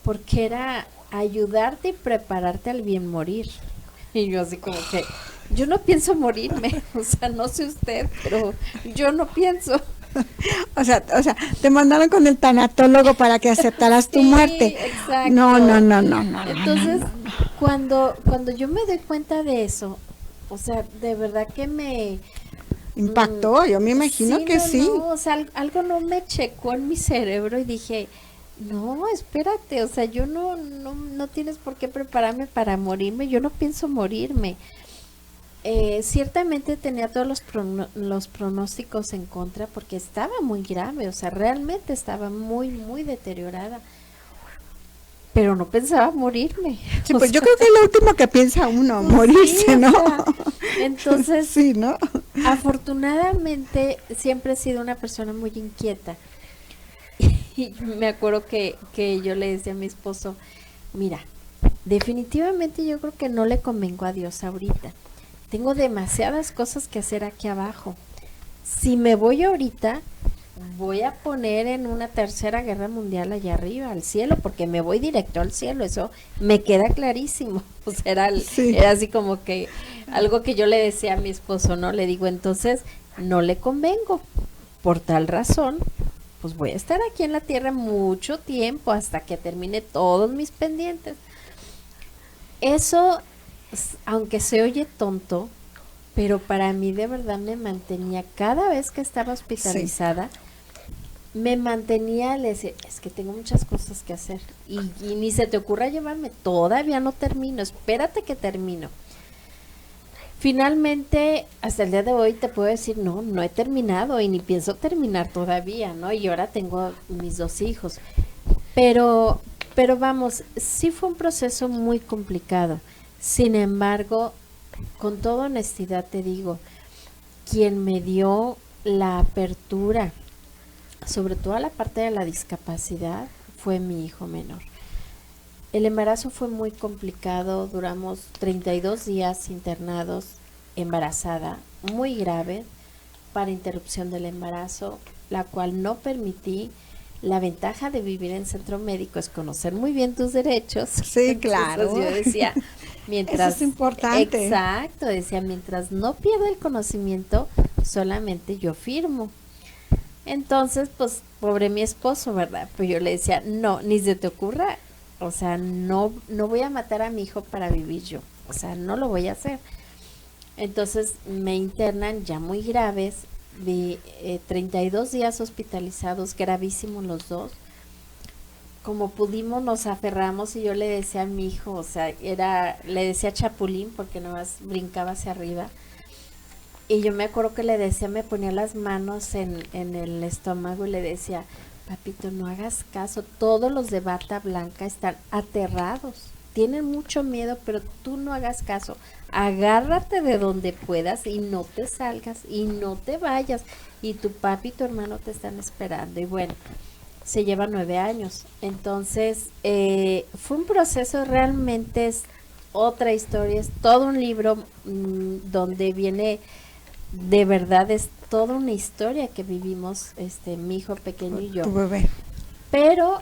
porque era ayudarte y prepararte al bien morir. Y yo así como que, yo no pienso morirme, o sea, no sé usted, pero yo no pienso. O sea, te mandaron con el tanatólogo para que aceptaras tu Sí, muerte. exacto. No, no, no, no, no. Entonces, cuando yo me doy cuenta de eso, o sea, de verdad que me Impactó, yo me imagino que sí. No, o sea, algo no me checó en mi cerebro y dije, no, espérate, o sea, yo no tienes por qué prepararme para morirme, yo no pienso morirme. Ciertamente tenía todos los pronósticos en contra porque estaba muy grave, o sea, realmente estaba muy, muy deteriorada. Pero no pensaba morirme. Sí, O pues yo sea, creo que es lo último que piensa uno, sí, morirse, o ¿no? sea, entonces, Sí, ¿no? afortunadamente siempre he sido una persona muy inquieta. Y me acuerdo que yo le decía a mi esposo, mira, definitivamente yo creo que no le convengo a Dios ahorita. Tengo demasiadas cosas que hacer aquí abajo. Si me voy ahorita, voy a poner en una tercera guerra mundial allá arriba, al cielo, porque me voy directo al cielo, eso me queda clarísimo. O sea, Sí. era así como que algo que yo le decía a mi esposo, ¿no? Le digo, entonces, no le convengo. Por tal razón, pues voy a estar aquí en la tierra mucho tiempo hasta que termine todos mis pendientes. Eso, aunque se oye tonto, pero para mí de verdad me mantenía, cada vez que estaba hospitalizada, me mantenía, le decía, es que tengo muchas cosas que hacer y ni se te ocurra llevarme, todavía no termino, espérate que termino. Finalmente, hasta el día de hoy te puedo decir, no he terminado y ni pienso terminar todavía, ¿no? Y ahora tengo mis 2 hijos. Pero vamos, sí fue un proceso muy complicado. Sin embargo, con toda honestidad te digo, quien me dio la apertura, sobre todo a la parte de la discapacidad, fue mi hijo menor. El embarazo fue muy complicado, duramos 32 días internados, embarazada, muy grave, para interrupción del embarazo, la cual no permití. La ventaja de vivir en centro médico es conocer muy bien tus derechos. Sí, claro. Yo decía, mientras... Eso es importante. Exacto, decía, mientras no pierda el conocimiento, solamente yo firmo. Entonces, pues, pobre mi esposo, ¿verdad? Pues yo le decía, no, ni se te ocurra, o sea, no voy a matar a mi hijo para vivir yo, o sea, no lo voy a hacer. Entonces me internan ya muy graves, de 32 días hospitalizados, gravísimos los dos. Como pudimos nos aferramos y yo le decía a mi hijo, o sea, le decía chapulín porque nomás brincaba hacia arriba. Y yo me acuerdo que le decía, me ponía las manos en el estómago y le decía, papito, no hagas caso, todos los de bata blanca están aterrados, tienen mucho miedo, pero tú no hagas caso, agárrate de donde puedas y no te salgas y no te vayas, y tu papi y tu hermano te están esperando. Y bueno, se lleva 9 años, entonces fue un proceso, realmente es otra historia, es todo un libro donde viene, de verdad es toda una historia que vivimos, mi hijo pequeño y yo. Tu bebé. Pero,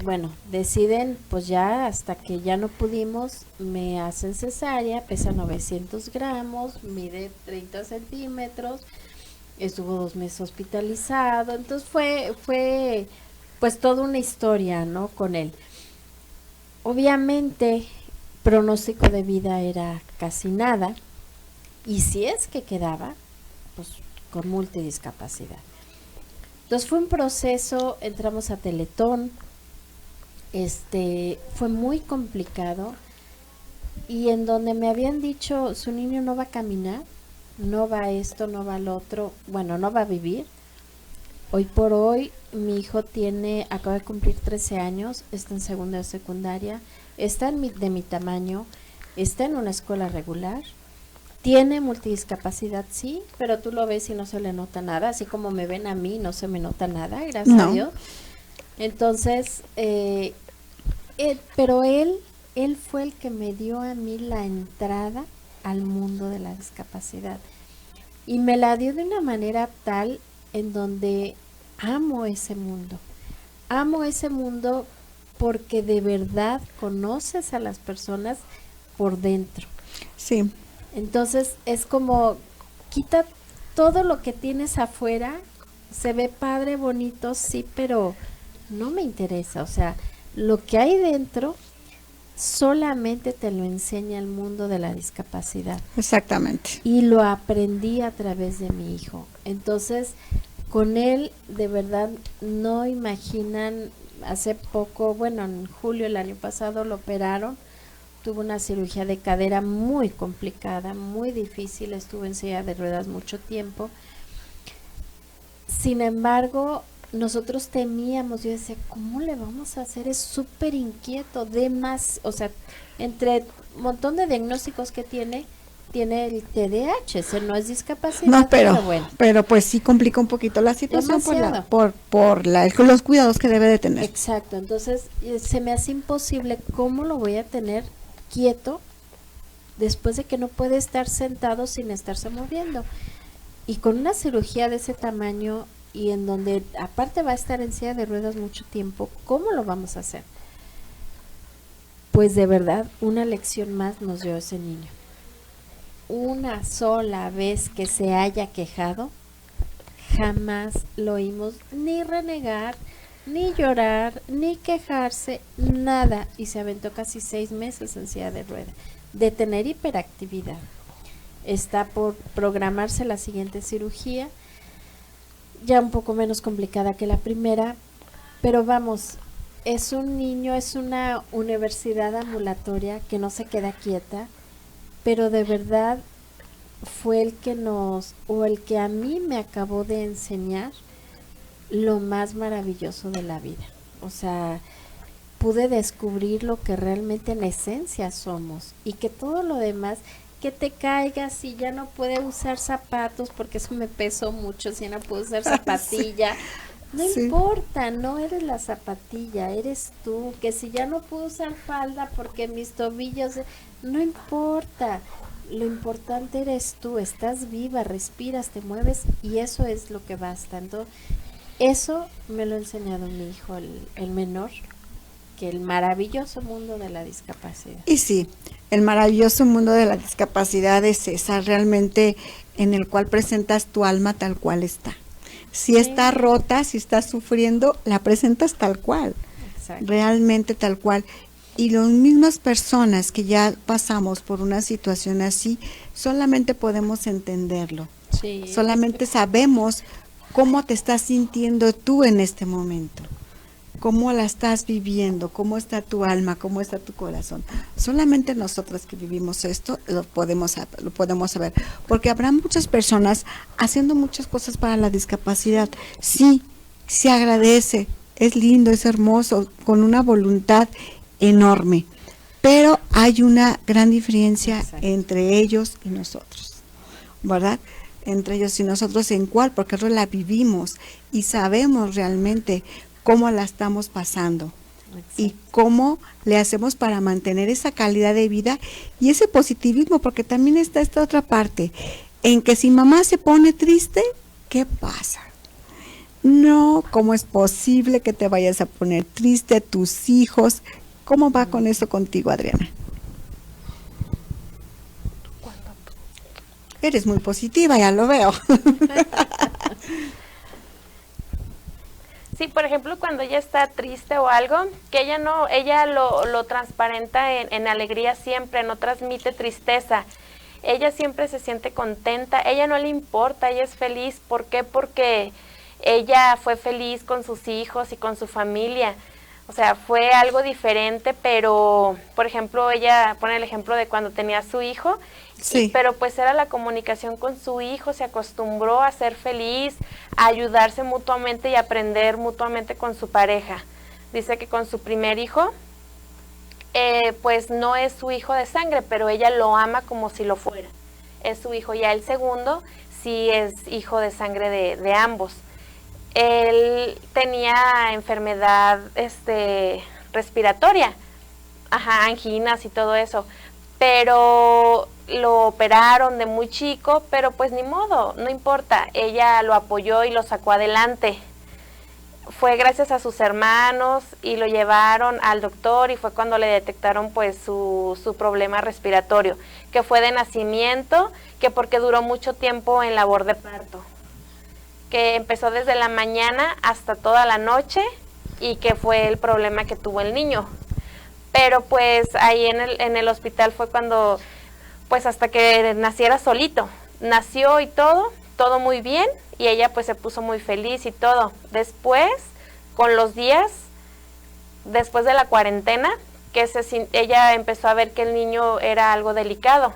bueno, deciden, pues ya hasta que ya no pudimos, me hacen cesárea, pesa 900 gramos, mide 30 centímetros, estuvo 2 meses hospitalizado, entonces fue pues toda una historia, ¿no? Con él. Obviamente, pronóstico de vida era casi nada, y si es que quedaba, pues con multidiscapacidad. Entonces fue un proceso, entramos a Teletón, fue muy complicado, y en donde me habían dicho, su niño no va a caminar, no va a esto, no va al otro, bueno, no va a vivir. Hoy por hoy, mi hijo acaba de cumplir 13 años, está en segundo de secundaria, está de mi tamaño, está en una escuela regular, tiene multidiscapacidad, sí, pero tú lo ves y no se le nota nada, así como me ven a mí, no se me nota nada, gracias a Dios. Entonces, pero él fue el que me dio a mí la entrada al mundo de la discapacidad, y me la dio de una manera tal en donde amo ese mundo porque de verdad conoces a las personas por dentro. Sí. Entonces es como, quita todo lo que tienes afuera, se ve padre, bonito, sí, pero no me interesa, o sea, lo que hay dentro solamente te lo enseña el mundo de la discapacidad. Exactamente. Y lo aprendí a través de mi hijo. Entonces, con él, de verdad, no imaginan, hace poco, bueno, en julio del año pasado lo operaron, tuvo una cirugía de cadera muy complicada, muy difícil, estuvo en silla de ruedas mucho tiempo. Sin embargo, nosotros temíamos, yo decía, ¿cómo le vamos a hacer? Es súper inquieto, o sea, entre un montón de diagnósticos que tiene el TDAH, ese no es discapacidad. No, pero bueno, pues sí complica un poquito la situación por los cuidados que debe de tener. Exacto, entonces se me hace imposible, ¿cómo lo voy a tener quieto después de que no puede estar sentado sin estarse moviendo? Y con una cirugía de ese tamaño, y en donde aparte va a estar en silla de ruedas mucho tiempo, ¿cómo lo vamos a hacer? Pues de verdad, una lección más nos dio ese niño. Una sola vez que se haya quejado, jamás lo oímos ni renegar, ni llorar, ni quejarse, nada. Y se aventó casi 6 meses en silla de ruedas, de tener hiperactividad. Está por programarse la siguiente cirugía, ya un poco menos complicada que la primera, pero vamos, es un niño, es una universidad ambulatoria que no se queda quieta, pero de verdad fue el que a mí me acabó de enseñar lo más maravilloso de la vida. O sea, pude descubrir lo que realmente en esencia somos, y que todo lo demás, que te caigas y ya no puede usar zapatos, porque eso me pesó mucho, si no puedo usar zapatilla, no importa, no eres la zapatilla, eres tú, que si ya no puedo usar falda porque mis tobillos, no importa, lo importante eres tú, estás viva, respiras, te mueves, y eso es lo que basta. Entonces, eso me lo ha enseñado mi hijo, el menor, que el maravilloso mundo de la discapacidad. Y sí, el maravilloso mundo de la discapacidad es esa, realmente, en el cual presentas tu alma tal cual está. Si está rota, si está sufriendo, la presentas tal cual. Exacto. Realmente tal cual. Y las mismas personas que ya pasamos por una situación así, solamente podemos entenderlo. Sí. Solamente sabemos cómo te estás sintiendo tú en este momento, cómo la estás viviendo, cómo está tu alma, cómo está tu corazón. Solamente nosotras que vivimos esto lo podemos saber, porque habrá muchas personas haciendo muchas cosas para la discapacidad. Sí, se agradece, es lindo, es hermoso, con una voluntad enorme, pero hay una gran diferencia entre ellos y nosotros, ¿verdad? Entre ellos y nosotros, ¿en cuál? Porque nosotros la vivimos y sabemos realmente cómo la estamos pasando. Exacto. Y cómo le hacemos para mantener esa calidad de vida y ese positivismo, porque también está esta otra parte, en que si mamá se pone triste, ¿qué pasa? No, ¿cómo es posible que te vayas a poner triste, tus hijos? ¿Cómo va con eso contigo, Adriana? Eres muy positiva, ya lo veo. Sí, por ejemplo, cuando ella está triste o algo, que ella lo transparenta en alegría siempre, no transmite tristeza. Ella siempre se siente contenta, ella no le importa, ella es feliz. ¿Por qué? Porque ella fue feliz con sus hijos y con su familia. O sea, fue algo diferente, pero, por ejemplo, ella pone el ejemplo de cuando tenía a su hijo, Sí. pero pues era la comunicación con su hijo, se acostumbró a ser feliz, a ayudarse mutuamente y aprender mutuamente con su pareja. Dice que con su primer hijo, pues no es su hijo de sangre, pero ella lo ama como si lo fuera. Es su hijo. Ya el segundo sí es hijo de sangre de ambos. Él tenía enfermedad respiratoria, anginas y todo eso, pero lo operaron de muy chico, pero pues ni modo, no importa, ella lo apoyó y lo sacó adelante. Fue gracias a sus hermanos y lo llevaron al doctor y fue cuando le detectaron pues su problema respiratorio, que fue de nacimiento, que porque duró mucho tiempo en labor de parto, que empezó desde la mañana hasta toda la noche y que fue el problema que tuvo el niño. Pero pues ahí en el hospital fue cuando, pues hasta que naciera solito, nació y todo muy bien y ella pues se puso muy feliz y todo. Después, con los días, después de la cuarentena, ella empezó a ver que el niño era algo delicado,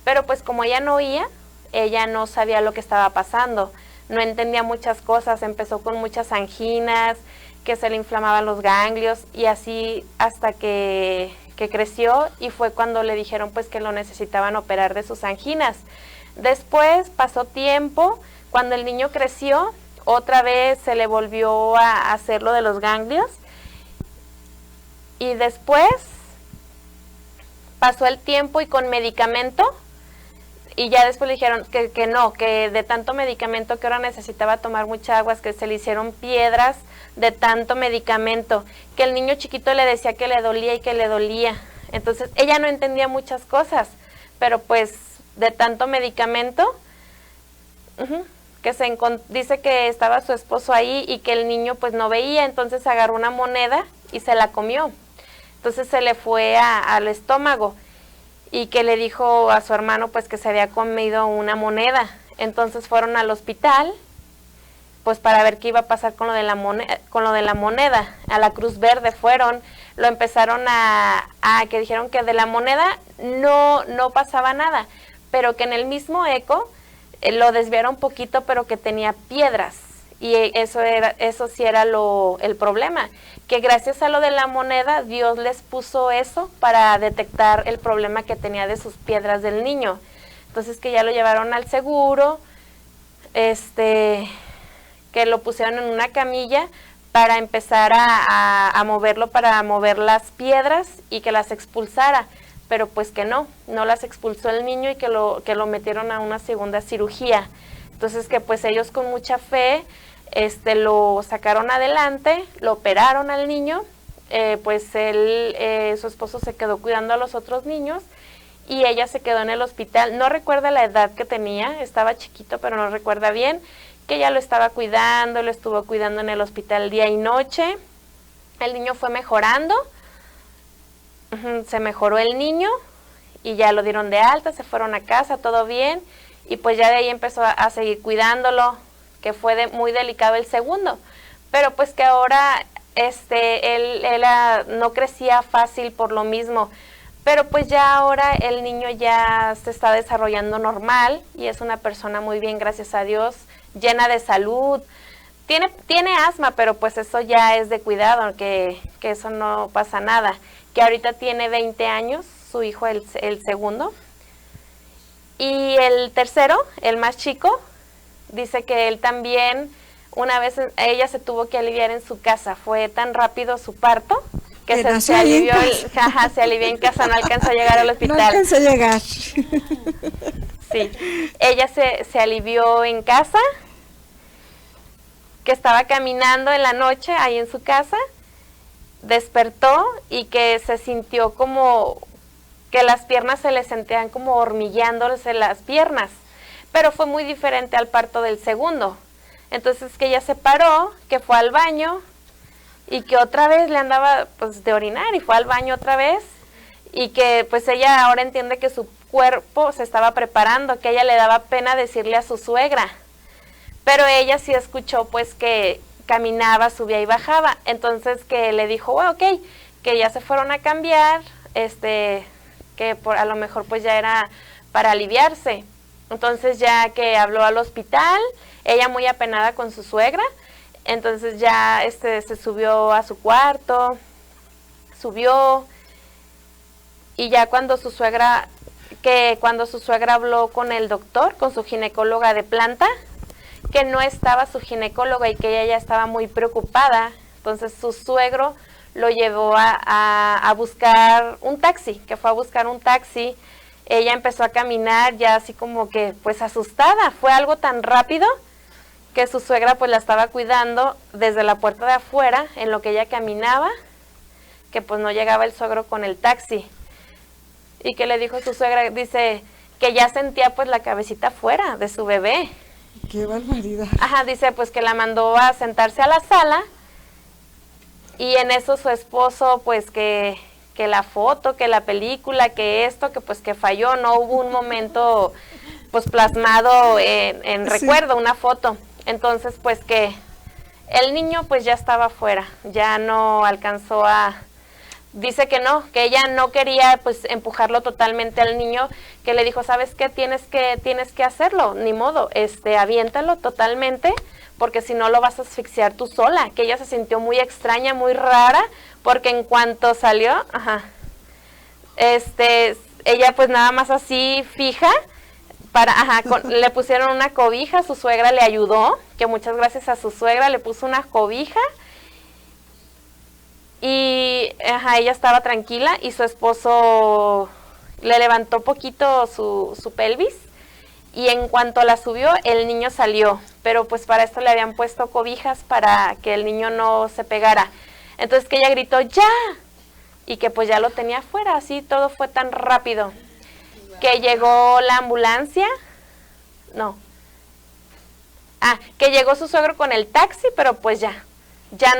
pero pues como ella no oía, ella no sabía lo que estaba pasando. No entendía muchas cosas, empezó con muchas anginas, que se le inflamaban los ganglios y así hasta que creció y fue cuando le dijeron pues que lo necesitaban operar de sus anginas. Después pasó tiempo, cuando el niño creció, otra vez se le volvió a hacer lo de los ganglios y después pasó el tiempo y con medicamento. Y ya después le dijeron que no, que de tanto medicamento que ahora necesitaba tomar mucha agua, que se le hicieron piedras de tanto medicamento, que el niño chiquito le decía que le dolía y que le dolía. Entonces ella no entendía muchas cosas, pero pues de tanto medicamento, dice que estaba su esposo ahí y que el niño pues no veía, entonces agarró una moneda y se la comió. Entonces se le fue al estómago. Y que le dijo a su hermano pues que se había comido una moneda. Entonces fueron al hospital pues para ver qué iba a pasar con lo de la moneda, a la Cruz Verde fueron, lo empezaron que dijeron que de la moneda no pasaba nada, pero que en el mismo eco lo desviaron un poquito, pero que tenía piedras. Y eso sí era el problema, que gracias a lo de la moneda Dios les puso eso para detectar el problema que tenía de sus piedras del niño. Entonces que ya lo llevaron al seguro, que lo pusieron en una camilla para empezar a moverlo, para mover las piedras y que las expulsara, pero pues que no las expulsó el niño y que lo metieron a una segunda cirugía. Entonces que pues ellos con mucha fe lo sacaron adelante, lo operaron al niño, pues su esposo se quedó cuidando a los otros niños y ella se quedó en el hospital. No recuerda la edad que tenía, estaba chiquito, pero no recuerda bien, que ella lo estaba cuidando, lo estuvo cuidando en el hospital día y noche. El niño fue mejorando, se mejoró el niño y ya lo dieron de alta, se fueron a casa, todo bien, y pues ya de ahí empezó a seguir cuidándolo, que fue muy delicado el segundo, pero pues que ahora él no crecía fácil por lo mismo, pero pues ya ahora el niño ya se está desarrollando normal y es una persona muy bien, gracias a Dios, llena de salud. Tiene asma, pero pues eso ya es de cuidado, que eso no pasa nada, que ahorita tiene 20 años, su hijo el segundo, y el tercero, el más chico, dice que él también, una vez ella se tuvo que aliviar en su casa, fue tan rápido su parto que se alivió, se alivió en casa, no alcanzó a llegar al hospital. No alcanzó a llegar. Sí, ella se alivió en casa, que estaba caminando en la noche ahí en su casa, despertó y que se sintió como que las piernas se le sentían como hormigueándose las piernas. Pero fue muy diferente al parto del segundo. Entonces que ella se paró, que fue al baño y que otra vez le andaba pues de orinar y fue al baño otra vez y que pues ella ahora entiende que su cuerpo se estaba preparando, que a ella le daba pena decirle a su suegra, pero ella sí escuchó pues que caminaba, subía y bajaba, entonces que le dijo, bueno, ok, que ya se fueron a cambiar, que a lo mejor pues ya era para aliviarse. Entonces ya que habló al hospital, ella muy apenada con su suegra, entonces ya se subió a su cuarto, subió, y ya cuando su suegra habló con el doctor, con su ginecóloga de planta, que no estaba su ginecóloga y que ella ya estaba muy preocupada, entonces su suegro lo llevó a buscar un taxi, que fue a buscar un taxi. Ella empezó a caminar ya así como que pues asustada, fue algo tan rápido que su suegra pues la estaba cuidando desde la puerta de afuera en lo que ella caminaba, que pues no llegaba el suegro con el taxi. Y que le dijo su suegra, dice que ya sentía pues la cabecita fuera de su bebé. ¡Qué barbaridad! Ajá, dice pues que la mandó a sentarse a la sala y en eso su esposo pues que la foto, que la película, que esto, que pues que falló, no hubo un momento pues plasmado en recuerdo, una foto. Entonces pues que el niño pues ya estaba fuera, ya no alcanzó dice que no, que ella no quería pues empujarlo totalmente al niño, que le dijo, ¿sabes qué? Tienes que hacerlo, ni modo, aviéntalo totalmente, porque si no lo vas a asfixiar tú sola, que ella se sintió muy extraña, muy rara, porque en cuanto salió, ella pues nada más así fija, le pusieron una cobija, su suegra le ayudó, que muchas gracias a su suegra le puso una cobija, y ella estaba tranquila y su esposo le levantó poquito su pelvis y en cuanto la subió el niño salió, pero pues para esto le habían puesto cobijas para que el niño no se pegara. Entonces que ella gritó ¡ya! Y que pues ya lo tenía afuera, así todo fue tan rápido. Que llegó la ambulancia, que llegó su suegro con el taxi, pero pues ya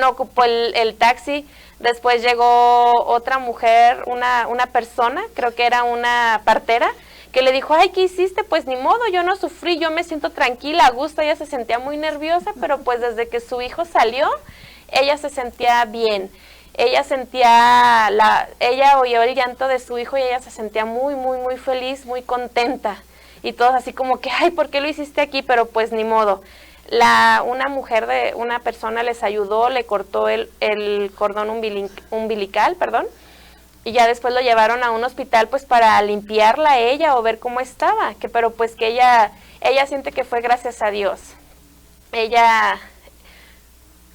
no ocupó el taxi. Después llegó otra mujer, una persona, creo que era una partera, que le dijo, ay, ¿qué hiciste? Pues ni modo, yo no sufrí, yo me siento tranquila, a gusto. Ella se sentía muy nerviosa, pero pues desde que su hijo salió, ella se sentía bien. Ella oyó el llanto de su hijo y ella se sentía muy, muy, muy feliz, muy contenta. Y todos así como que, ay, ¿por qué lo hiciste aquí? Pero pues ni modo. Una persona les ayudó, le cortó el cordón umbilical, y ya después lo llevaron a un hospital pues para limpiarla a ella o ver cómo estaba, pero pues que ella siente que fue gracias a Dios.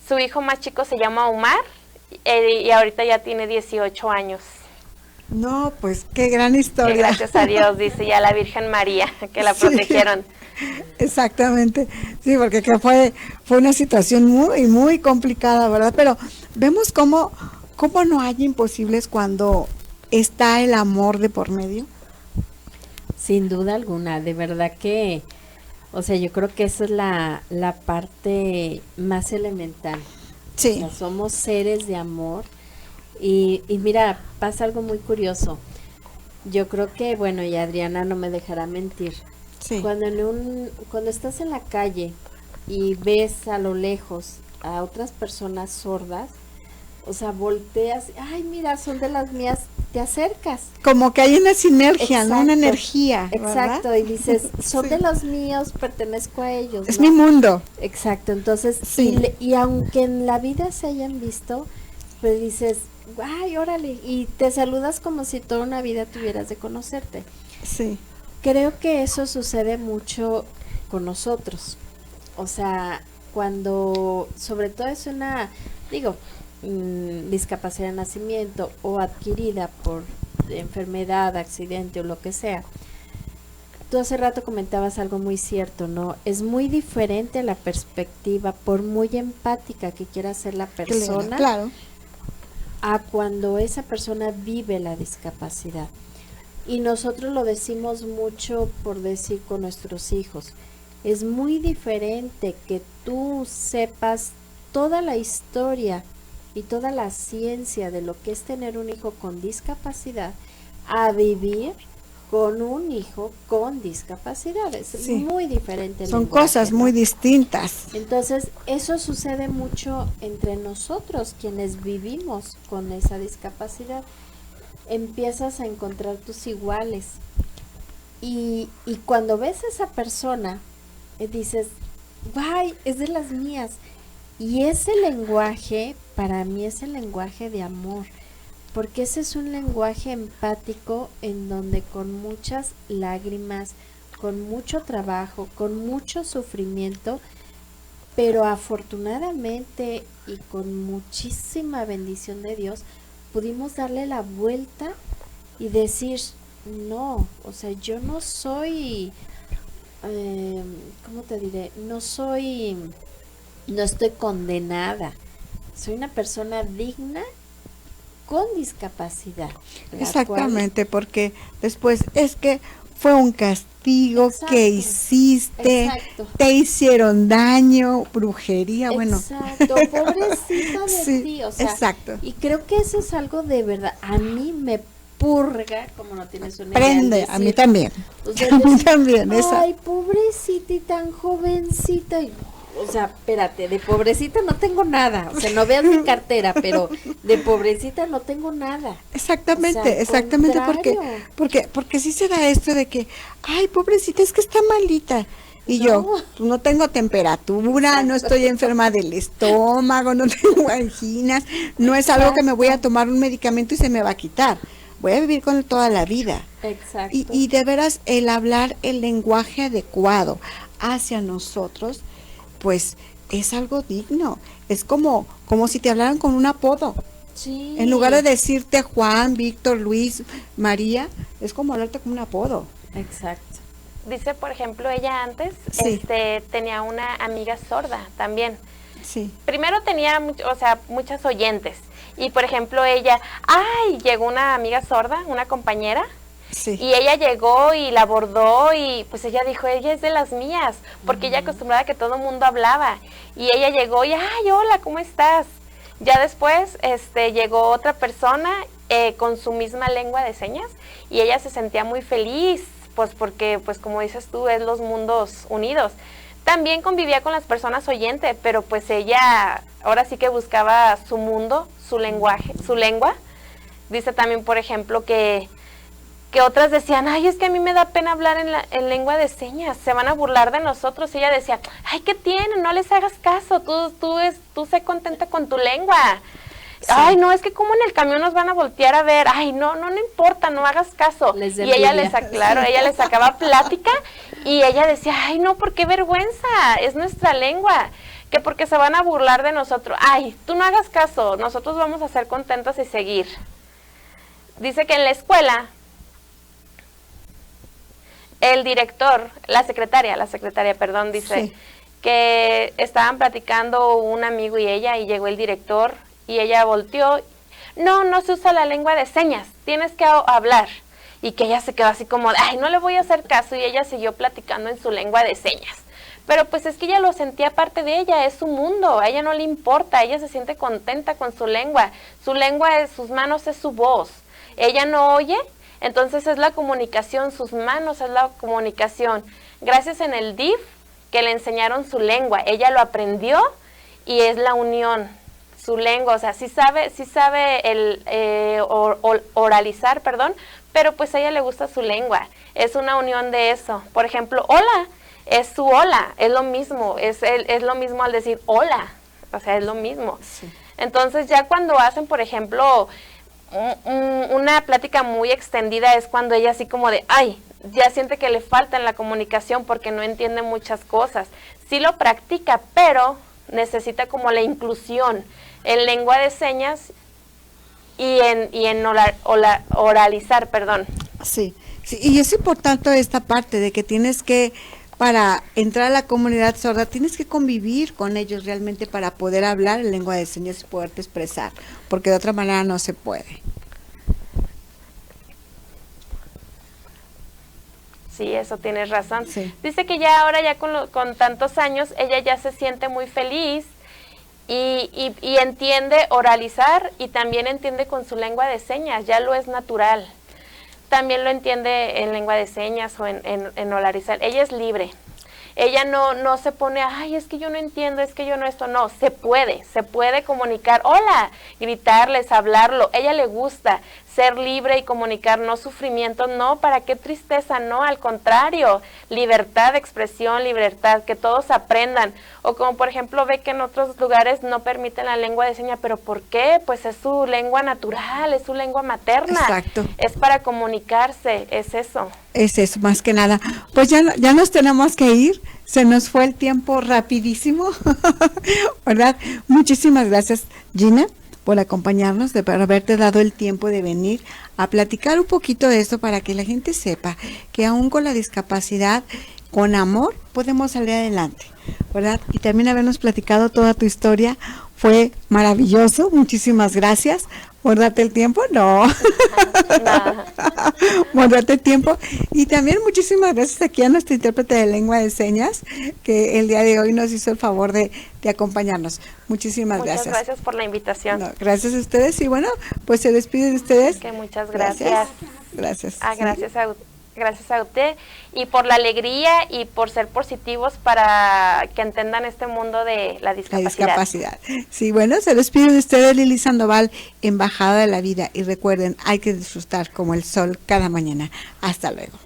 Su hijo más chico se llama Omar y ahorita ya tiene 18 años. No, pues qué gran historia. Que gracias a Dios, dice ya la Virgen María, que la protegieron. Exactamente, sí, porque que fue una situación muy, muy complicada, ¿verdad? Pero vemos cómo no hay imposibles cuando está el amor de por medio. Sin duda alguna, de verdad que, o sea, yo creo que esa es la parte más elemental. Sí. O sea, somos seres de amor y mira, pasa algo muy curioso. Yo creo que, bueno, y Adriana no me dejará mentir. Sí. Cuando estás en la calle y ves a lo lejos a otras personas sordas, o sea, volteas, ay, mira, son de las mías, te acercas. Como que hay una sinergia, Exacto, ¿no? Una energía, exacto, ¿verdad? y dices, son Sí. de los míos, pertenezco a ellos, Es ¿no? mi mundo. Exacto, entonces, Sí. y aunque en la vida se hayan visto, pues dices, ay, órale, y te saludas como si toda una vida tuvieras de conocerte. Sí. Creo que eso sucede mucho con nosotros. O sea, cuando sobre todo es una, discapacidad de nacimiento o adquirida por enfermedad, accidente o lo que sea. Tú hace rato comentabas algo muy cierto, ¿no? Es muy diferente la perspectiva, por muy empática que quiera ser la persona, Claro. a cuando esa persona vive la discapacidad. Y nosotros lo decimos mucho por decir con nuestros hijos. Es muy diferente que tú sepas toda la historia y toda la ciencia de lo que es tener un hijo con discapacidad a vivir con un hijo con discapacidad. Es Sí. muy diferente el Son lenguaje, cosas ¿no? muy distintas. Entonces, eso sucede mucho entre nosotros, quienes vivimos con esa discapacidad. Empiezas a encontrar tus iguales. Y cuando ves a esa persona, dices, ¡ay, es de las mías! Y ese lenguaje, para mí, es el lenguaje de amor, porque ese es un lenguaje empático en donde con muchas lágrimas, con mucho trabajo, con mucho sufrimiento, pero afortunadamente y con muchísima bendición de Dios, pudimos darle la vuelta y decir, no, o sea, yo no soy, ¿cómo te diré? No estoy condenada, soy una persona digna con discapacidad. Exactamente, porque después es que fue un castigo que hiciste, te hicieron daño, brujería, bueno. Exacto, pobrecita de Sí, ti, o sea, exacto. y creo que eso es algo de verdad, a mí me purga, como no tienes una idea. Prende, a mí también, o sea, a mí también, ay, pobrecita y tan jovencita, y, o sea, espérate, de pobrecita no tengo nada, o sea, no veas mi cartera, pero de pobrecita no tengo nada. Exactamente, O sea, al exactamente, contrario. porque sí se da esto de que, ay, pobrecita, es que está malita. Y No. yo, pues, no tengo temperatura, no estoy enferma del estómago, no tengo anginas, no es algo que me voy a tomar un medicamento y se me va a quitar. Voy a vivir con él toda la vida. Exacto. Y de veras, el hablar el lenguaje adecuado hacia nosotros, pues es algo digno. Es como si te hablaran con un apodo. Sí. En lugar de decirte Juan, Víctor, Luis, María, es como hablarte con un apodo. Exacto. Dice, por ejemplo, ella antes Sí. tenía una amiga sorda también. Sí. Primero tenía, muchas oyentes. Y, por ejemplo, ella, llegó una amiga sorda, una compañera, Sí. y ella llegó y la abordó y pues ella dijo, ella es de las mías, porque ella acostumbrada a que todo el mundo hablaba. Y ella llegó y, hola, ¿cómo estás? Ya después llegó otra persona con su misma lengua de señas y ella se sentía muy feliz, pues porque, pues como dices tú, es los mundos unidos. También convivía con las personas oyentes, pero pues ella ahora sí que buscaba su mundo, su lenguaje, su lengua. Dice también, por ejemplo, que otras decían, es que a mí me da pena hablar en lengua de señas, se van a burlar de nosotros. Y ella decía, ¿qué tienen? No les hagas caso, tú sé contenta con tu lengua. Sí. No, es que como en el camión nos van a voltear a ver. No importa, no hagas caso. Y ella ella le sacaba plática y ella decía, no, ¿por qué vergüenza? Es nuestra lengua. Que porque se van a burlar de nosotros. Tú no hagas caso, nosotros vamos a ser contentos y seguir. Dice que en la escuela, el director, la secretaria, dice que estaban platicando un amigo y ella, y llegó el director y ella volteó, no se usa la lengua de señas, tienes que hablar. Y que ella se quedó así como, no le voy a hacer caso, y ella siguió platicando en su lengua de señas. Pero pues es que ella lo sentía parte de ella, es su mundo, a ella no le importa, ella se siente contenta con su lengua es sus manos, es su voz. Ella no oye, entonces es la comunicación, sus manos es la comunicación. Gracias en el DIF que le enseñaron su lengua, ella lo aprendió y es la unión, su lengua, o sea, sí sabe oralizar, pero pues a ella le gusta su lengua, es una unión de eso. Por ejemplo, hola, es su hola, es lo mismo, es lo mismo al decir hola, o sea, es lo mismo. Sí. Entonces ya cuando hacen, por ejemplo, una plática muy extendida es cuando ella así como de, ya siente que le falta en la comunicación porque no entiende muchas cosas. Sí lo practica, pero necesita como la inclusión en lengua de señas y en oralizar, perdón. Sí, y es importante esta parte de que tienes que, para entrar a la comunidad sorda, tienes que convivir con ellos realmente para poder hablar en lengua de señas y poderte expresar, porque de otra manera no se puede. Sí, eso tienes razón. Sí. Dice que ya ahora, ya con tantos años, ella ya se siente muy feliz y entiende oralizar y también entiende con su lengua de señas, ya lo es natural. También lo entiende en lengua de señas o en oralizar. Ella es libre. Ella no se pone, ay, es que yo no entiendo, es que yo no esto, no, se puede comunicar, hola, gritarles, hablarlo, ella le gusta ser libre y comunicar, no sufrimiento, no, ¿para qué tristeza? No, al contrario, libertad de expresión, libertad, que todos aprendan, o como por ejemplo ve que en otros lugares no permiten la lengua de señas, ¿pero por qué? Pues es su lengua natural, es su lengua materna. Exacto. Es para comunicarse, es eso. Es eso, más que nada. Pues ya nos tenemos que ir. Se nos fue el tiempo rapidísimo, ¿verdad? Muchísimas gracias, Gina, por acompañarnos, por haberte dado el tiempo de venir a platicar un poquito de esto para que la gente sepa que aún con la discapacidad, con amor, podemos salir adelante, ¿verdad? Y también habernos platicado toda tu historia fue maravilloso. Muchísimas gracias. ¿Por darte el tiempo? No. Por darte el tiempo. Y también muchísimas gracias aquí a nuestra intérprete de lengua de señas, que el día de hoy nos hizo el favor de acompañarnos. Muchísimas gracias. Muchas gracias por la invitación. No, gracias a ustedes. Y bueno, pues se despide de ustedes. Que muchas gracias. Gracias. Gracias a usted y por la alegría y por ser positivos para que entendan este mundo de la discapacidad. Sí, bueno, se despide de ustedes Lili Sandoval, embajada de la vida. Y recuerden, hay que disfrutar como el sol cada mañana. Hasta luego.